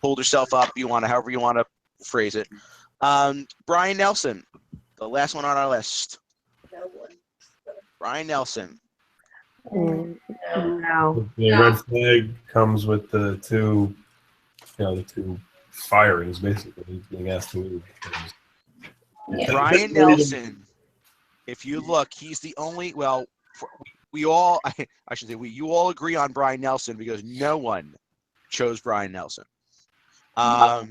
pulled herself up. However you want to phrase it. Brian Nelson, the last one on our list. No one. Brian Nelson. No. The red flag comes with the two firings, basically. He's being asked to leave. Brian Nelson, if you look, he's the only, you all agree on Brian Nelson because no one chose Brian Nelson. A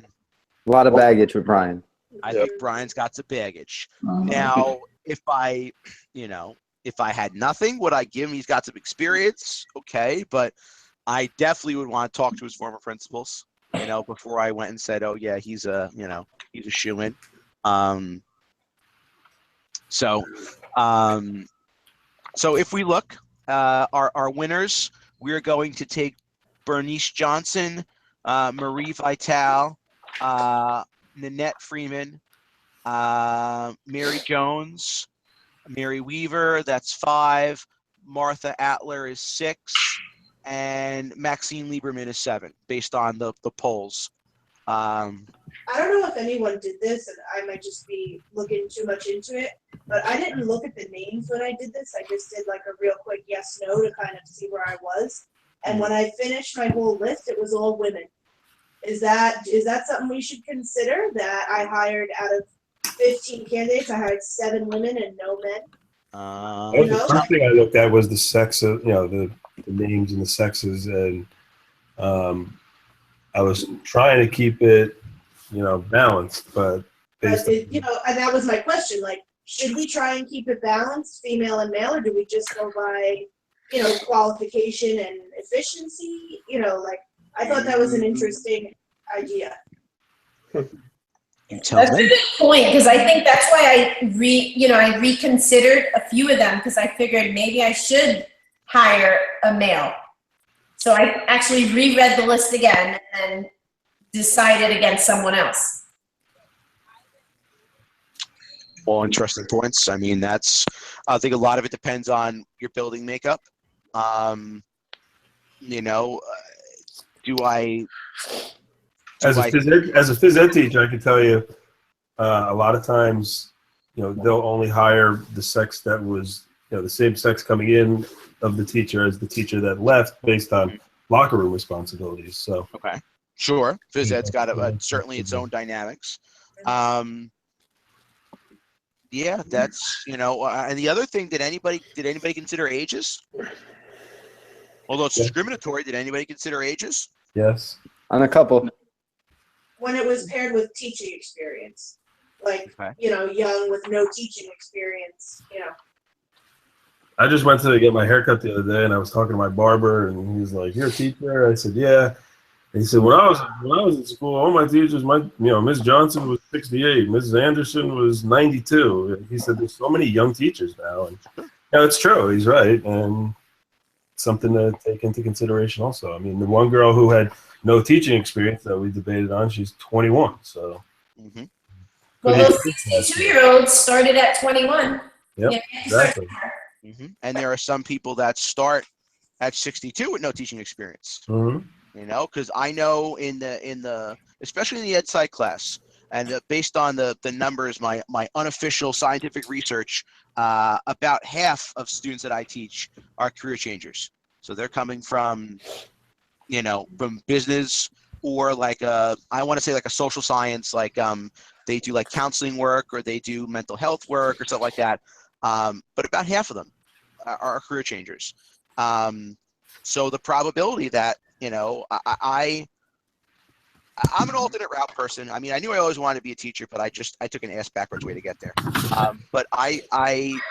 lot of baggage with Brian. I think Brian's got some baggage. Now, if I had nothing, would I give him? He's got some experience, okay, but I definitely would want to talk to his former principals, before I went and said, oh yeah, he's a shoo-in. So if we look, our winners, we're going to take Bernice Johnson, Marie Vital, Nanette Freeman, Mary Jones, Mary Weaver, that's 5. Martha Atler is 6. And Maxine Lieberman is 7, based on the polls. I don't know if anyone did this, and I might just be looking too much into it, but I didn't look at the names when I did this. I just did like a real quick yes, no to kind of see where I was. And when I finished my whole list, it was all women. Is that something we should consider? That I hired out of 15 candidates, I hired 7 women and no men? The first thing I looked at was the sex of, the names and the sexes, and I was trying to keep it, balanced, but and that was my question. Like, should we try and keep it balanced, female and male, or do we just go by, qualification and efficiency? I thought that was an interesting idea. You tell That's me. a good point, because I think that's why I reconsidered a few of them, because I figured maybe I should hire a male. So I actually reread the list again and decided against someone else. All interesting points. I mean, I think a lot of it depends on your building makeup. As a phys ed teacher, I can tell you, a lot of times, they'll only hire the sex that was, the same sex coming in of the teacher as the teacher that left, based on locker room responsibilities. So okay, sure, phys ed's got certainly its own dynamics. Yeah, that's and the other thing, did anybody consider ages? Although it's discriminatory, did anybody consider ages? Yes. On a couple. When it was paired with teaching experience. like, Okay. young with no teaching experience, I just went to get my haircut the other day, and I was talking to my barber, and he was like, "You're a teacher?" I said, "Yeah." And he said, "When I was in school, all my teachers, Miss Johnson was 68, Mrs. Anderson was 92." And he said, "There's so many young teachers now," and it's true. He's right, and something to take into consideration also. I mean, the one girl who had no teaching experience that we debated on, she's 21, so. Mm-hmm. Well, those 62-year-olds started at 21. Yep, Yeah, exactly. Mm-hmm. And there are some people that start at 62 with no teaching experience. Mm-hmm. Because I know in the especially in the ed psych class, and based on the numbers, my unofficial scientific research, about half of students that I teach are career changers. So they're coming from from business, or like I want to say like a social science, like they do like counseling work, or they do mental health work or something like that. But about half of them are career changers. So the probability that I'm an alternate route person. I mean, I knew I always wanted to be a teacher, but I took an ass backwards way to get there. But I'm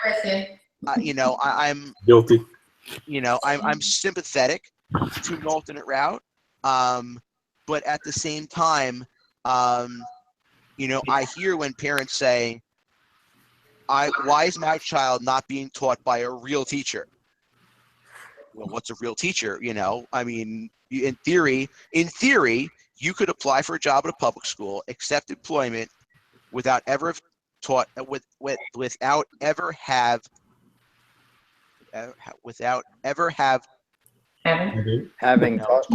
Guilty. I'm sympathetic to an alternate route. But at the same time, I hear when parents say, why is my child not being taught by a real teacher? Well, what's a real teacher? I mean, in theory, you could apply for a job at a public school, accept employment without ever taught, without ever have Having taught.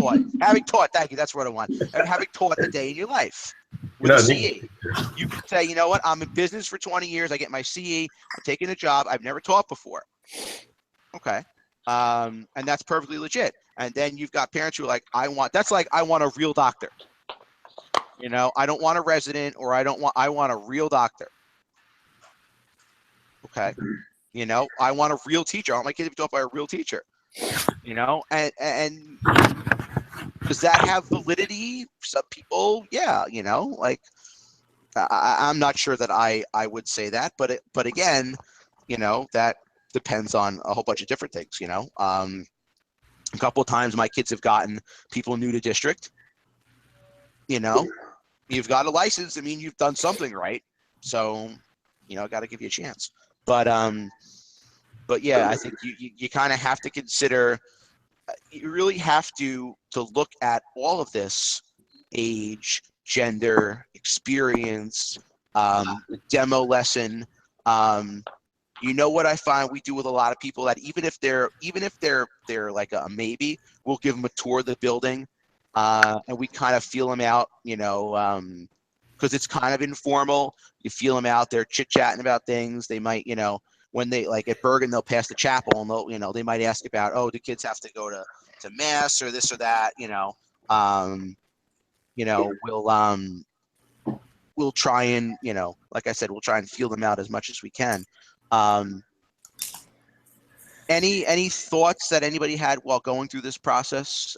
having taught. Thank you. That's what I want. And having taught a day in your life with You're a not an CE. English teacher. You could say, you know what? I'm in business for 20 years. I get my CE. I'm taking a job I've never taught before. Okay. And that's perfectly legit. And then you've got parents who are like, I want a real doctor. I don't want a resident, or I want a real doctor. Okay. I want a real teacher. I want my kid to be taught by a real teacher. And does that have validity? Some people, yeah, like I'm not sure that I would say that, but again, that depends on a whole bunch of different things. A couple of times my kids have gotten people new to district. You've got a license. I mean, you've done something right. So, I got to give you a chance. But yeah, I think you kind of have to consider. You really have to look at all of this: age, gender, experience, demo lesson. What I find we do with a lot of people, that even if they're like a maybe, we'll give them a tour of the building, and we kind of feel them out, because it's kind of informal. You feel them out. They're chit-chatting about things. They might, when they, like at Bergen, they'll pass the chapel, and they might ask about, oh, do kids have to go to mass or this or that? We'll try and, like I said, we'll try and feel them out as much as we can. Any thoughts that anybody had while going through this process?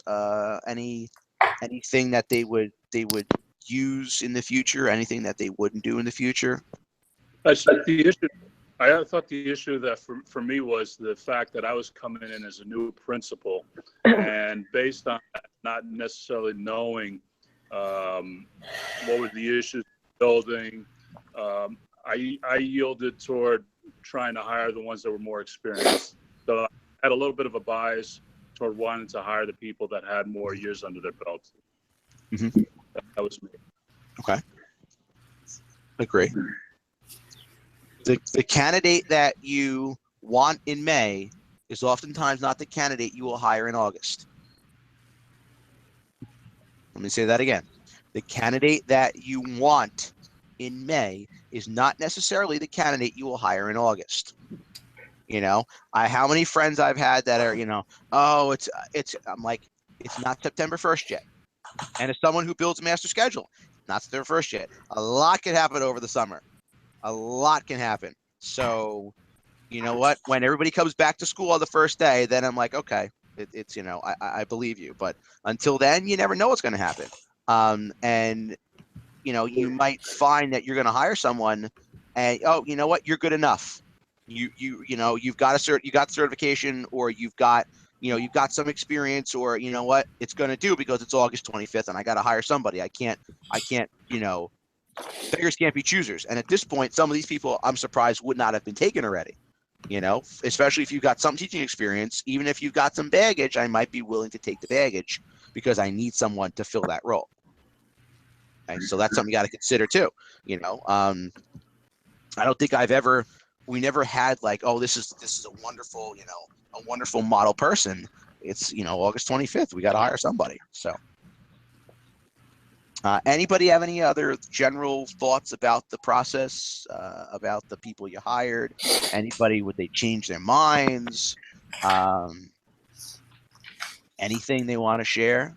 Anything that they would use in the future? Anything that they wouldn't do in the future? I thought the issue that for me was the fact that I was coming in as a new principal, and based on that, not necessarily knowing what were the issues building, I yielded toward trying to hire the ones that were more experienced. So I had a little bit of a bias toward wanting to hire the people that had more years under their belt. Mm-hmm. That was me. Okay. Agree. The candidate that you want in May is oftentimes not the candidate you will hire in August. Let me say that again. The candidate that you want in May is not necessarily the candidate you will hire in August. How many friends I've had that are, I'm like, it's not September 1st yet. And as someone who builds a master schedule, not September 1st yet. A lot can happen over the summer. A lot can happen. So, you know what? When everybody comes back to school on the first day, then I'm like, okay, it's I believe you. But until then, you never know what's going to happen. And you might find that you're going to hire someone, and oh, you know what, you're good enough. You've got you got certification, or you've got some experience, or you know what, it's going to do because it's August 25th, and I got to hire somebody. I can't. Beggars can't be choosers. And at this point, some of these people, I'm surprised, would not have been taken already. Especially if you've got some teaching experience. Even if you've got some baggage, I might be willing to take the baggage because I need someone to fill that role. And so that's something you got to consider too. I don't think we never had like, oh, this is a wonderful model person. It's August 25th. We got to hire somebody. So. Anybody have any other general thoughts about the process, about the people you hired? Anybody, would they change their minds? Anything they want to share?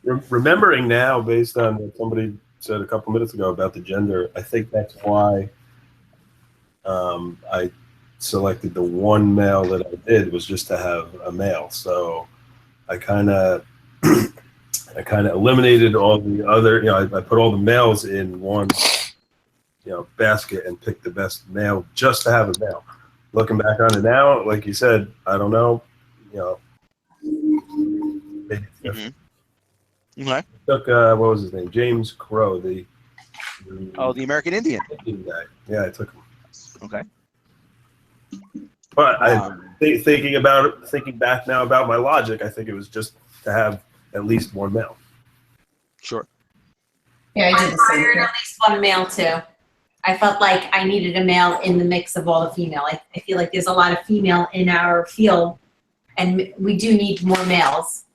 Remembering now, based on what somebody said a couple minutes ago about the gender, I think that's why I selected the one male that I did, was just to have a male. So I kind of eliminated all the other, I put all the males in one, basket and picked the best male just to have a male. Looking back on it now, like you said, I don't know, maybe Mm-hmm. Okay. Took, what was his name? James Crow, the American Indian guy. Yeah, I took him. Okay. But thinking back now about my logic, I think it was just to have at least one male. Sure. Yeah, I I did the same hired thing. at least one male too. I felt like I needed a male in the mix of all the female. I feel like there's a lot of female in our field, and we do need more males.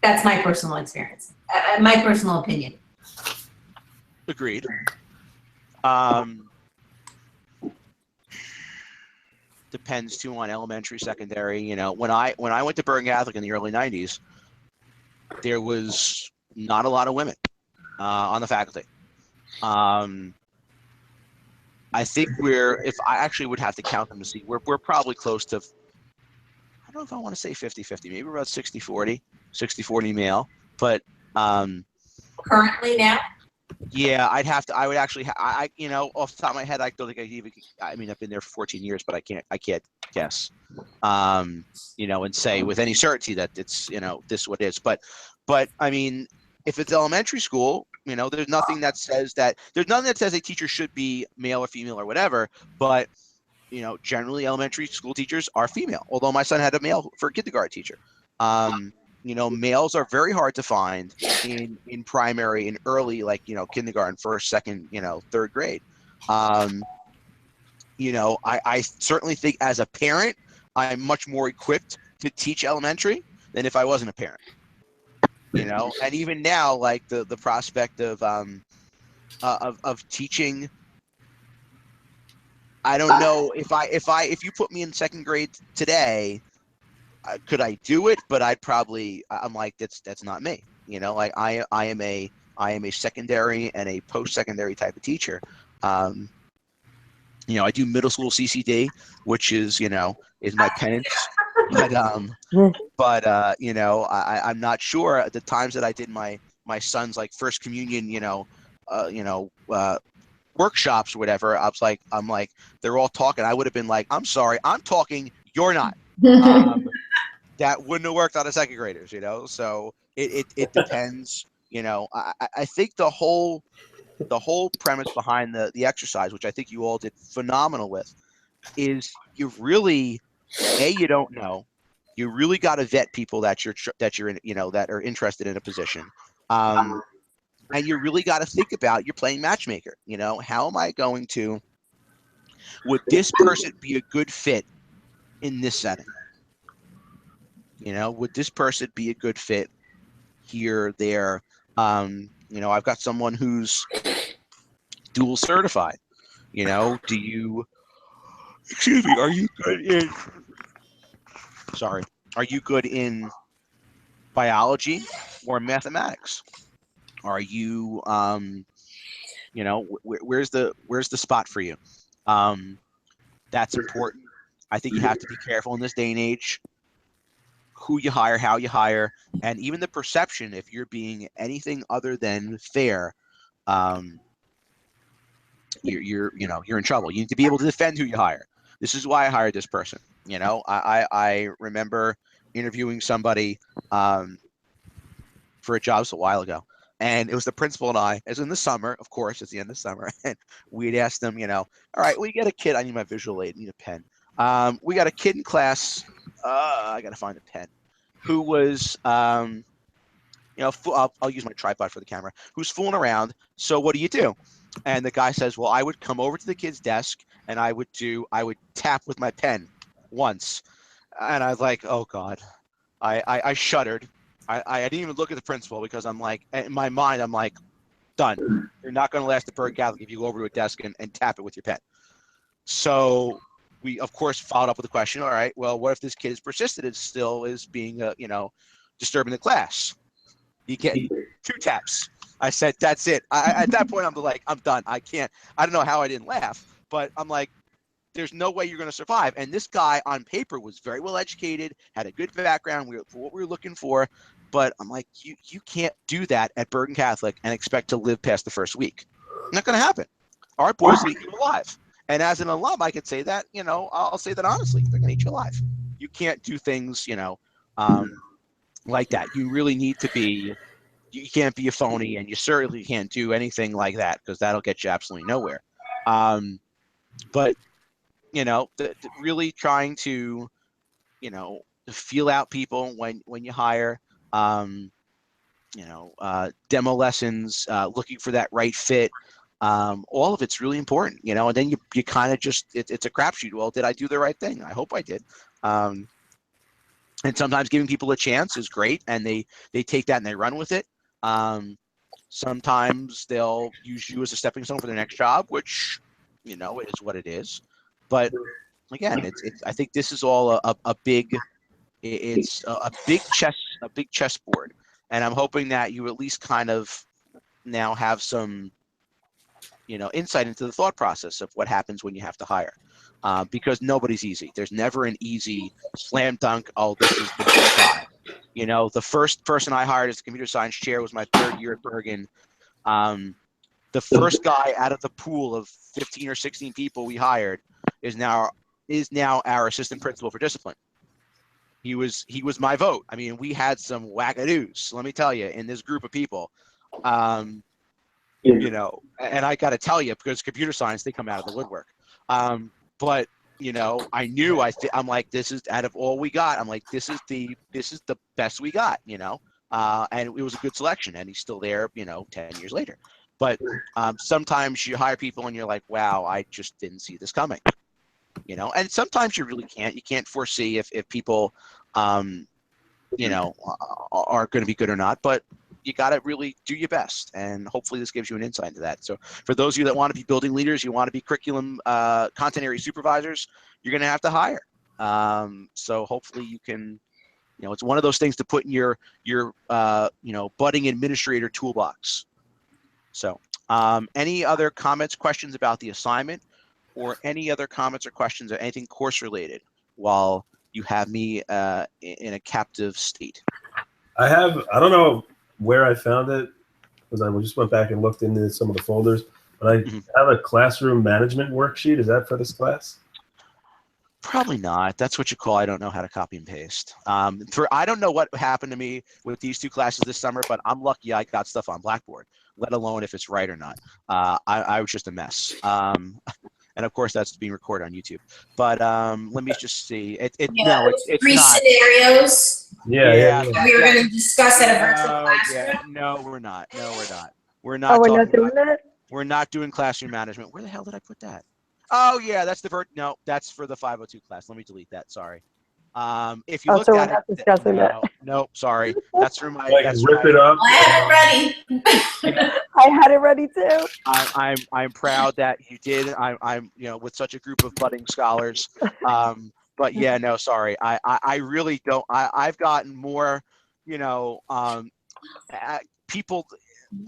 That's my personal experience, my personal opinion. Agreed. Depends too on elementary, secondary. When I went to Bergen Catholic in the early 90s, there was not a lot of women on the faculty. I think if I actually would have to count them to see, we're probably close to, I don't know if I want to say 50-50, maybe about 60-40 male. But Currently now? yeah, I would actually, off the top of my head, I don't think I've been there for 14 years, but I can't guess, and say with any certainty that it's, this is what it is. But I mean, if it's elementary school, there's nothing that says a teacher should be male or female or whatever. But, generally elementary school teachers are female, although my son had a male for a kindergarten teacher. Males are very hard to find in primary and early, like, kindergarten, first, second, third grade. I certainly think as a parent, I'm much more equipped to teach elementary than if I wasn't a parent. And even now, like the prospect of teaching, I don't know if you put me in second grade today, could I do it? But I'm like, that's not me. Like I am a secondary and a post-secondary type of teacher. I do middle school CCD, which is my penance. But I'm not sure. At the times that I did my son's like first communion, workshops or whatever, I'm like, they're all talking. I would have been like, I'm sorry, I'm talking, you're not. That wouldn't have worked on a second graders, So it depends. I think the whole premise behind the exercise, which I think you all did phenomenal with, is you really, you don't know. You really got to vet people that you're in, that are interested in a position. And you really got to think about, you're playing matchmaker. How am I going to, would this person be a good fit in this setting? Would this person be a good fit here, there? I've got someone who's dual certified. Are you good in, are you good in biology or mathematics? Are you, where's the spot for you? That's important. I think you have to be careful in this day and age who you hire, how you hire, and even the perception. If you're being anything other than fair, you're in trouble. You need to be able to defend who you hire. This is why I hired this person. I remember interviewing somebody for a job a while ago, and it was the principal and I. It was in the summer, of course, it's the end of summer, and we'd asked them, all right, we got a kid. I need my visual aid. I need a pen. We got a kid in class. I got to find a pen. Who was, I'll use my tripod for the camera. Who's fooling around? So what do you do? And the guy says, well, I would come over to the kid's desk and I would tap with my pen once. And I was like, oh God, I shuddered. I didn't even look at the principal because I'm like, in my mind, I'm like, done. You're not going to last at Bergen Catholic if you go over to a desk and tap it with your pen. So we, of course, followed up with the question, all right, well, what if this kid is persistent and still is being, disturbing the class? You get 2 taps. I said, that's it. At that point, I'm done. I don't know how I didn't laugh, but I'm like, there's no way you're going to survive. And this guy on paper was very well educated, had a good background for what we were looking for. But I'm like, you can't do that at Bergen Catholic and expect to live past the first week. Not going to happen. Our boys will eat you alive. And as an alum, I could say that, I'll say that honestly, they're going to eat you alive. You can't do things, like that. You really need to be, you can't be a phony, and you certainly can't do anything like that because that'll get you absolutely nowhere. But really trying to, feel out people when you hire, demo lessons, looking for that right fit. All of it's really important, and then you kind of just, it's a crapshoot. Well, did I do the right thing? I hope I did. And sometimes giving people a chance is great, and they take that and they run with it. Sometimes they'll use you as a stepping stone for their next job, which, it is what it is. But again, I think this is all a big chessboard, and I'm hoping that you at least kind of now have some, insight into the thought process of what happens when you have to hire, because nobody's easy. There's never an easy slam dunk. Oh, this is the guy. The first person I hired as a computer science chair was my 3rd year at Bergen. The first guy out of the pool of 15 or 16 people we hired is now our assistant principal for discipline. He was my vote. I mean, we had some wackadoos, let me tell you, in this group of people. And I got to tell you, because computer science, they come out of the woodwork. But I knew I'm like, this is, out of all we got, I'm like, this is the best we got, and it was a good selection, and he's still there, 10 years later. But sometimes you hire people and you're like, wow, I just didn't see this coming, and sometimes you really can't. You can't foresee if people, are going to be good or not, but you got to really do your best. And hopefully this gives you an insight into that. So for those of you that want to be building leaders, you want to be curriculum content area supervisors, you're going to have to hire. So hopefully you can, it's one of those things to put in your budding administrator toolbox. So any other comments, questions about the assignment, or any other comments or questions or anything course related while you have me in a captive state? I don't know where I found it, because I just went back and looked into some of the folders, but I have a classroom management worksheet. Is that for this class? Probably not. That's what you call, I don't know how to copy and paste. I don't know what happened to me with these 2 classes this summer, but I'm lucky I got stuff on Blackboard, let alone if it's right or not. I was just a mess. And of course that's being recorded on YouTube. But let me just see. It's 3 not. scenarios. Yeah. We were going to discuss at a virtual classroom. Yeah. No, we're not. We're not. Oh, we're not doing that? We're not doing classroom management. Where the hell did I put that? Oh yeah, that's no, that's for the 502 class. Let me delete that. Sorry. If you look so at we're not it, discussing that. no, sorry. That's for my. Like, rip it up. I have it ready. I had it ready too. I'm proud that you did. I'm with such a group of budding scholars. But yeah, no, sorry. I really don't. I've gotten more, people.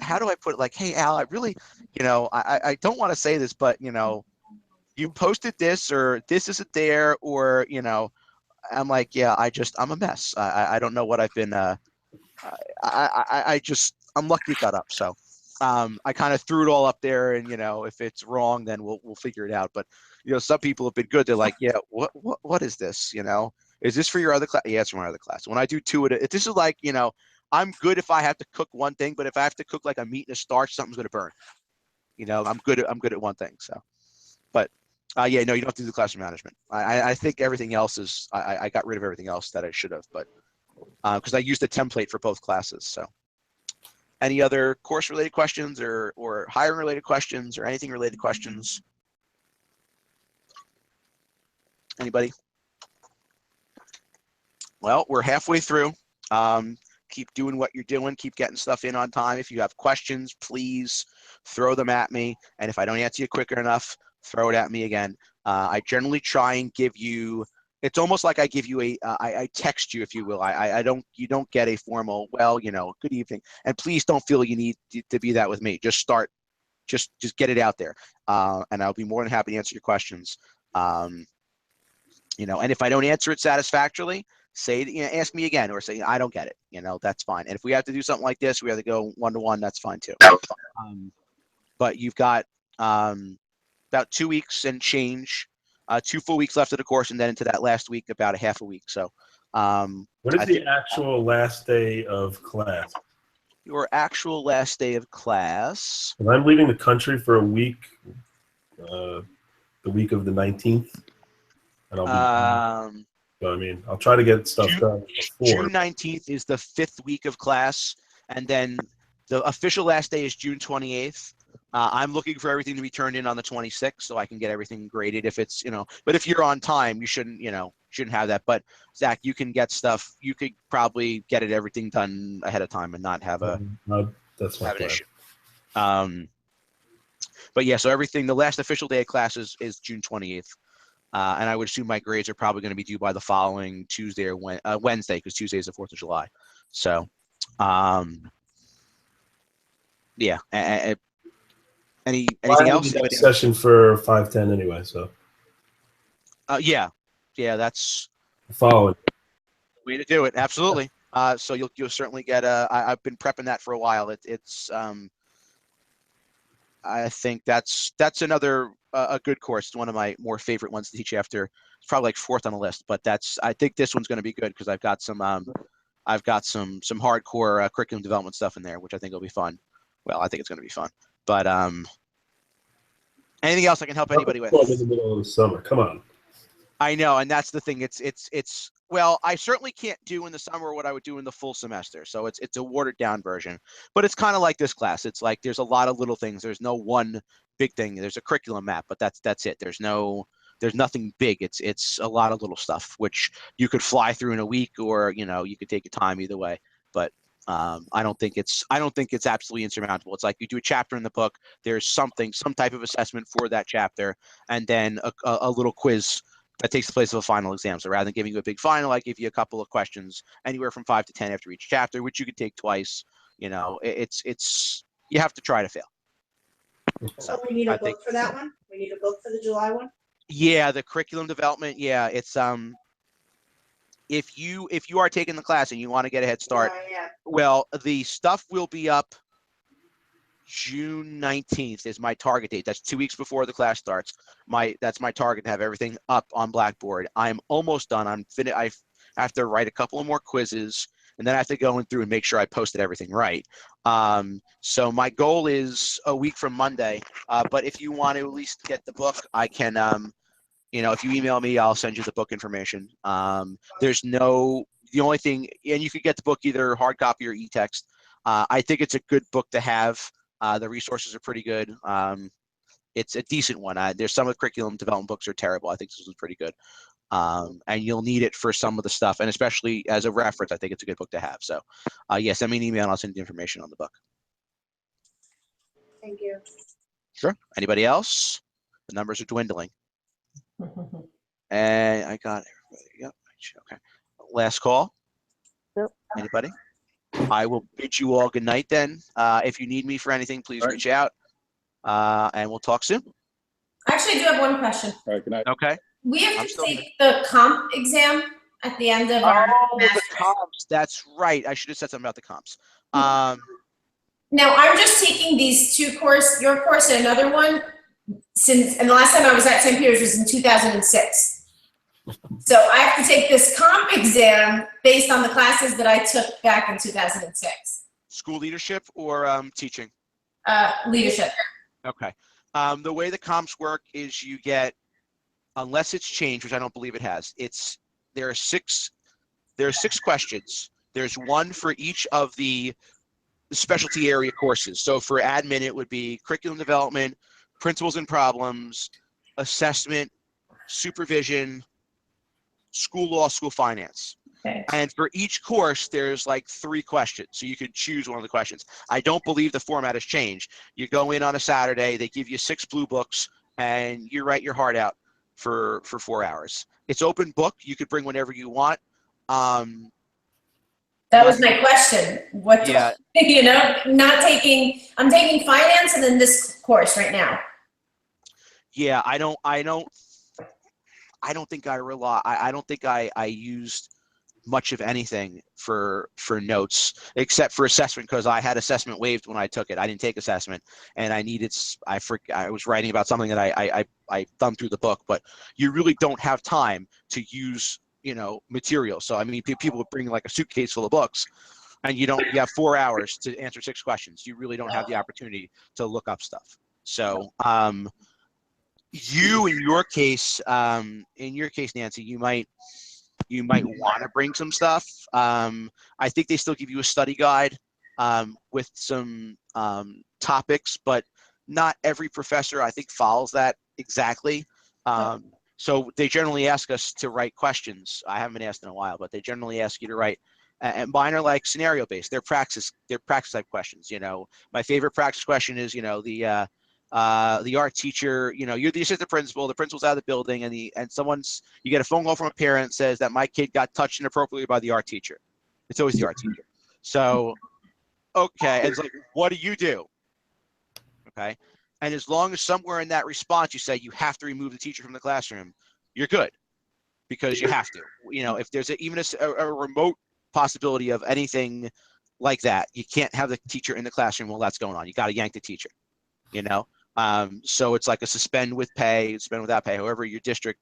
How do I put it? Like, hey Al, I really, I don't want to say this, but you posted this, or this isn't there, or I'm like, yeah, I'm a mess. I don't know what I've been. I'm lucky it got up. So, I kind of threw it all up there, and if it's wrong, then we'll figure it out. But some people have been good. They're like, yeah, what is this? Is this for your other class? Yeah, it's for my other class. When I do two this is like, I'm good if I have to cook one thing, but if I have to cook like a meat and a starch, something's gonna burn. I'm good at one thing. So, but yeah, no, you don't have to do the classroom management. I think everything else is I got rid of everything else that I should have, but because I used a template for both classes. So, any other course related questions or hiring related questions or anything related questions? Anybody? Well, we're halfway through. Keep doing what you're doing. Keep getting stuff in on time. If you have questions, please throw them at me. And if I don't answer you quicker enough, throw it at me again. I generally try and give you, it's almost like I give you I text you, if you will. You don't get a formal, well, good evening. And please don't feel you need to be that with me. Just just get it out there. And I'll be more than happy to answer your questions. And if I don't answer it satisfactorily, ask me again, or say, I don't get it. That's fine. And if we have to do something like this, we have to go one-to-one, that's fine too. But you've got about 2 weeks and change, 2 full weeks left of the course, and then into that last week, about a half a week. So what is the actual last day of class? Your actual last day of class. If I'm leaving the country for a week, the week of the 19th, and I'll be so, I'll try to get stuff done before. June 19th is the 5th week of class, and then the official last day is June 28th. I'm looking for everything to be turned in on the 26th, so I can get everything graded. If it's, but if you're on time, you shouldn't have that. But Zach, you can get stuff. You could probably get everything done ahead of time and not have that's my have an plan. issue. But yeah, so everything. The last official day of class is June 28th. And I would assume my grades are probably going to be due by the following Tuesday or Wednesday, because Tuesday is the 4th of July. So, yeah. Anything else? Next session for 5:10 anyway. So. Yeah, that's following. Way to do it. Absolutely. So you'll certainly get I've been prepping that for a while. It's I think that's another a good course. It's one of my more favorite ones to teach after. It's probably like 4th on the list, but I think this one's going to be good because I've got some hardcore curriculum development stuff in there, which I think will be fun. Well, I think it's going to be fun. But anything else I can help anybody with? In the middle of the summer, come on. I know, and that's the thing. It's well, I certainly can't do in the summer what I would do in the full semester. So it's a watered down version, but it's kind of like this class. It's like there's a lot of little things. There's no one big thing. There's a curriculum map, but that's it. There's nothing big. It's a lot of little stuff which you could fly through in a week, or you could take your time either way. But I don't think it's absolutely insurmountable. It's like you do a chapter in the book. There's some type of assessment for that chapter, and then a little quiz that takes the place of a final exam. So rather than giving you a big final, I give you a couple of questions, anywhere from 5 to 10 after each chapter, which you could take twice. It's you have to try to fail. So we need a book for that one? We need a book for the July one? Yeah, the curriculum development. Yeah, it's if you are taking the class and you want to get a head start, well, the stuff will be up June 19th is my target date. That's 2 weeks before the class starts. That's my target to have everything up on Blackboard. I'm almost done. I have to write a couple of more quizzes, and then I have to go in through and make sure I posted everything right. So my goal is a week from Monday. But if you want to at least get the book, I can. If you email me, I'll send you the book information. The only thing, and you could get the book either hard copy or e-text. I think it's a good book to have. The resources are pretty good. It's a decent one. There's some of the curriculum development books are terrible. I think this one's pretty good. And you'll need it for some of the stuff, and especially as a reference, I think it's a good book to have. So, send me an email and I'll send you the information on the book. Thank you. Sure. Anybody else? The numbers are dwindling. And I got everybody. Yep. Okay. Last call. Yep. Anybody? I will bid you all good night then. If you need me for anything, please reach out. And we'll talk soon. Actually, I do have one question. All right, good night. Okay. We have to take the comp exam at the end of our Oh, the master's. comps. That's right. I should have said something about the comps. Now, I'm just taking these two courses, your course and another one, and the last time I was at St. Peter's was in 2006. So I have to take this comp exam based on the classes that I took back in 2006. School leadership or teaching? Leadership. Okay. The way the comps work is you get, unless it's changed, which I don't believe it has, there are six questions. There's one for each of the specialty area courses. So for admin, it would be curriculum development, principles and problems, assessment, supervision, school law, school finance. Okay. And for each course, there's like 3 questions. So you can choose one of the questions. I don't believe the format has changed. You go in on a Saturday, they give you 6 blue books, and you write your heart out for 4 hours. It's open book. You could bring whenever you want. That was my question. What, Yeah. you know, I'm taking finance and then this course right now. Yeah, I don't think I don't think I used much of anything for notes except for assessment, because I had assessment waived when I took it. I didn't take assessment, and I was writing about something that I thumbed through the book, but you really don't have time to use, material. So I mean, people would bring like a suitcase full of books, and you have 4 hours to answer 6 questions. You really don't have the opportunity to look up stuff. So you, in your case, Nancy, you might want to bring some stuff. I think they still give you a study guide with some topics, but not every professor, I think, follows that exactly. So they generally ask us to write questions. I haven't been asked in a while, but they generally ask you to write. And mine are like scenario based. They're practice type questions. My favorite practice question is, the art teacher, you're the assistant principal, the principal's out of the building, and you get a phone call from a parent says that my kid got touched inappropriately by the art teacher. It's always the art teacher. So, okay, and it's like, what do you do? Okay, and as long as somewhere in that response you say you have to remove the teacher from the classroom, you're good, because you have to. If there's even a remote possibility of anything like that, you can't have the teacher in the classroom while that's going on. You got to yank the teacher. So it's like a suspend with pay, suspend without pay, however your district,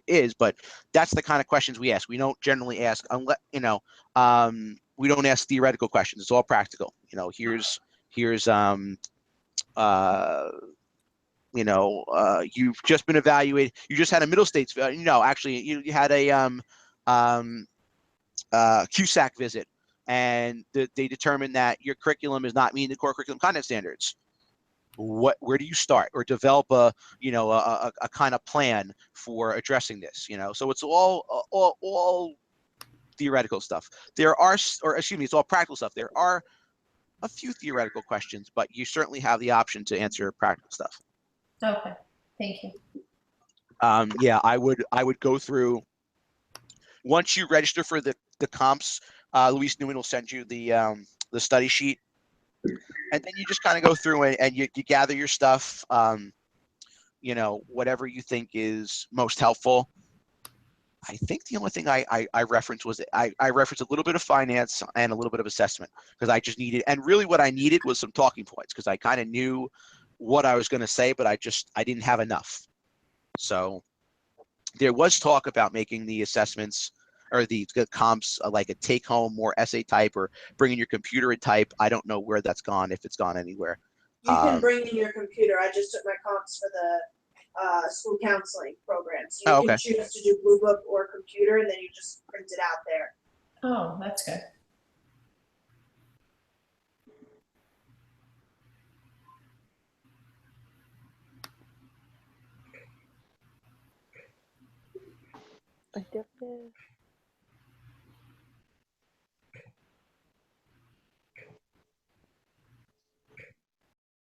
is. But that's the kind of questions we ask. We don't generally ask, unless, we don't ask theoretical questions. It's all practical. Here's you've just been evaluated. You just had a middle states. Actually, you had a CUSAC visit, and they determined that your curriculum is not meeting the core curriculum content standards. Where do you start, or develop a kind of plan for addressing this? So it's all theoretical stuff. It's all practical stuff. There are a few theoretical questions, but you certainly have the option to answer practical stuff. Okay, thank you. Yeah, I would go through, once you register for the comps. Luis Newman will send you the study sheet, and then you just kind of go through and you gather your stuff, whatever you think is most helpful. I think the only thing I referenced was I referenced a little bit of finance and a little bit of assessment, because I just needed, and really what I needed was some talking points, because I kind of knew what I was going to say, but I didn't have enough. So there was talk about making the assessments or the comps like a take-home, more essay type, or bringing your computer and type. I don't know where that's gone, if it's gone anywhere. You can bring in your computer. I just took my comps for the school counseling programs. You can choose to do Blue Book or computer, and then you just print it out there. Oh, that's good.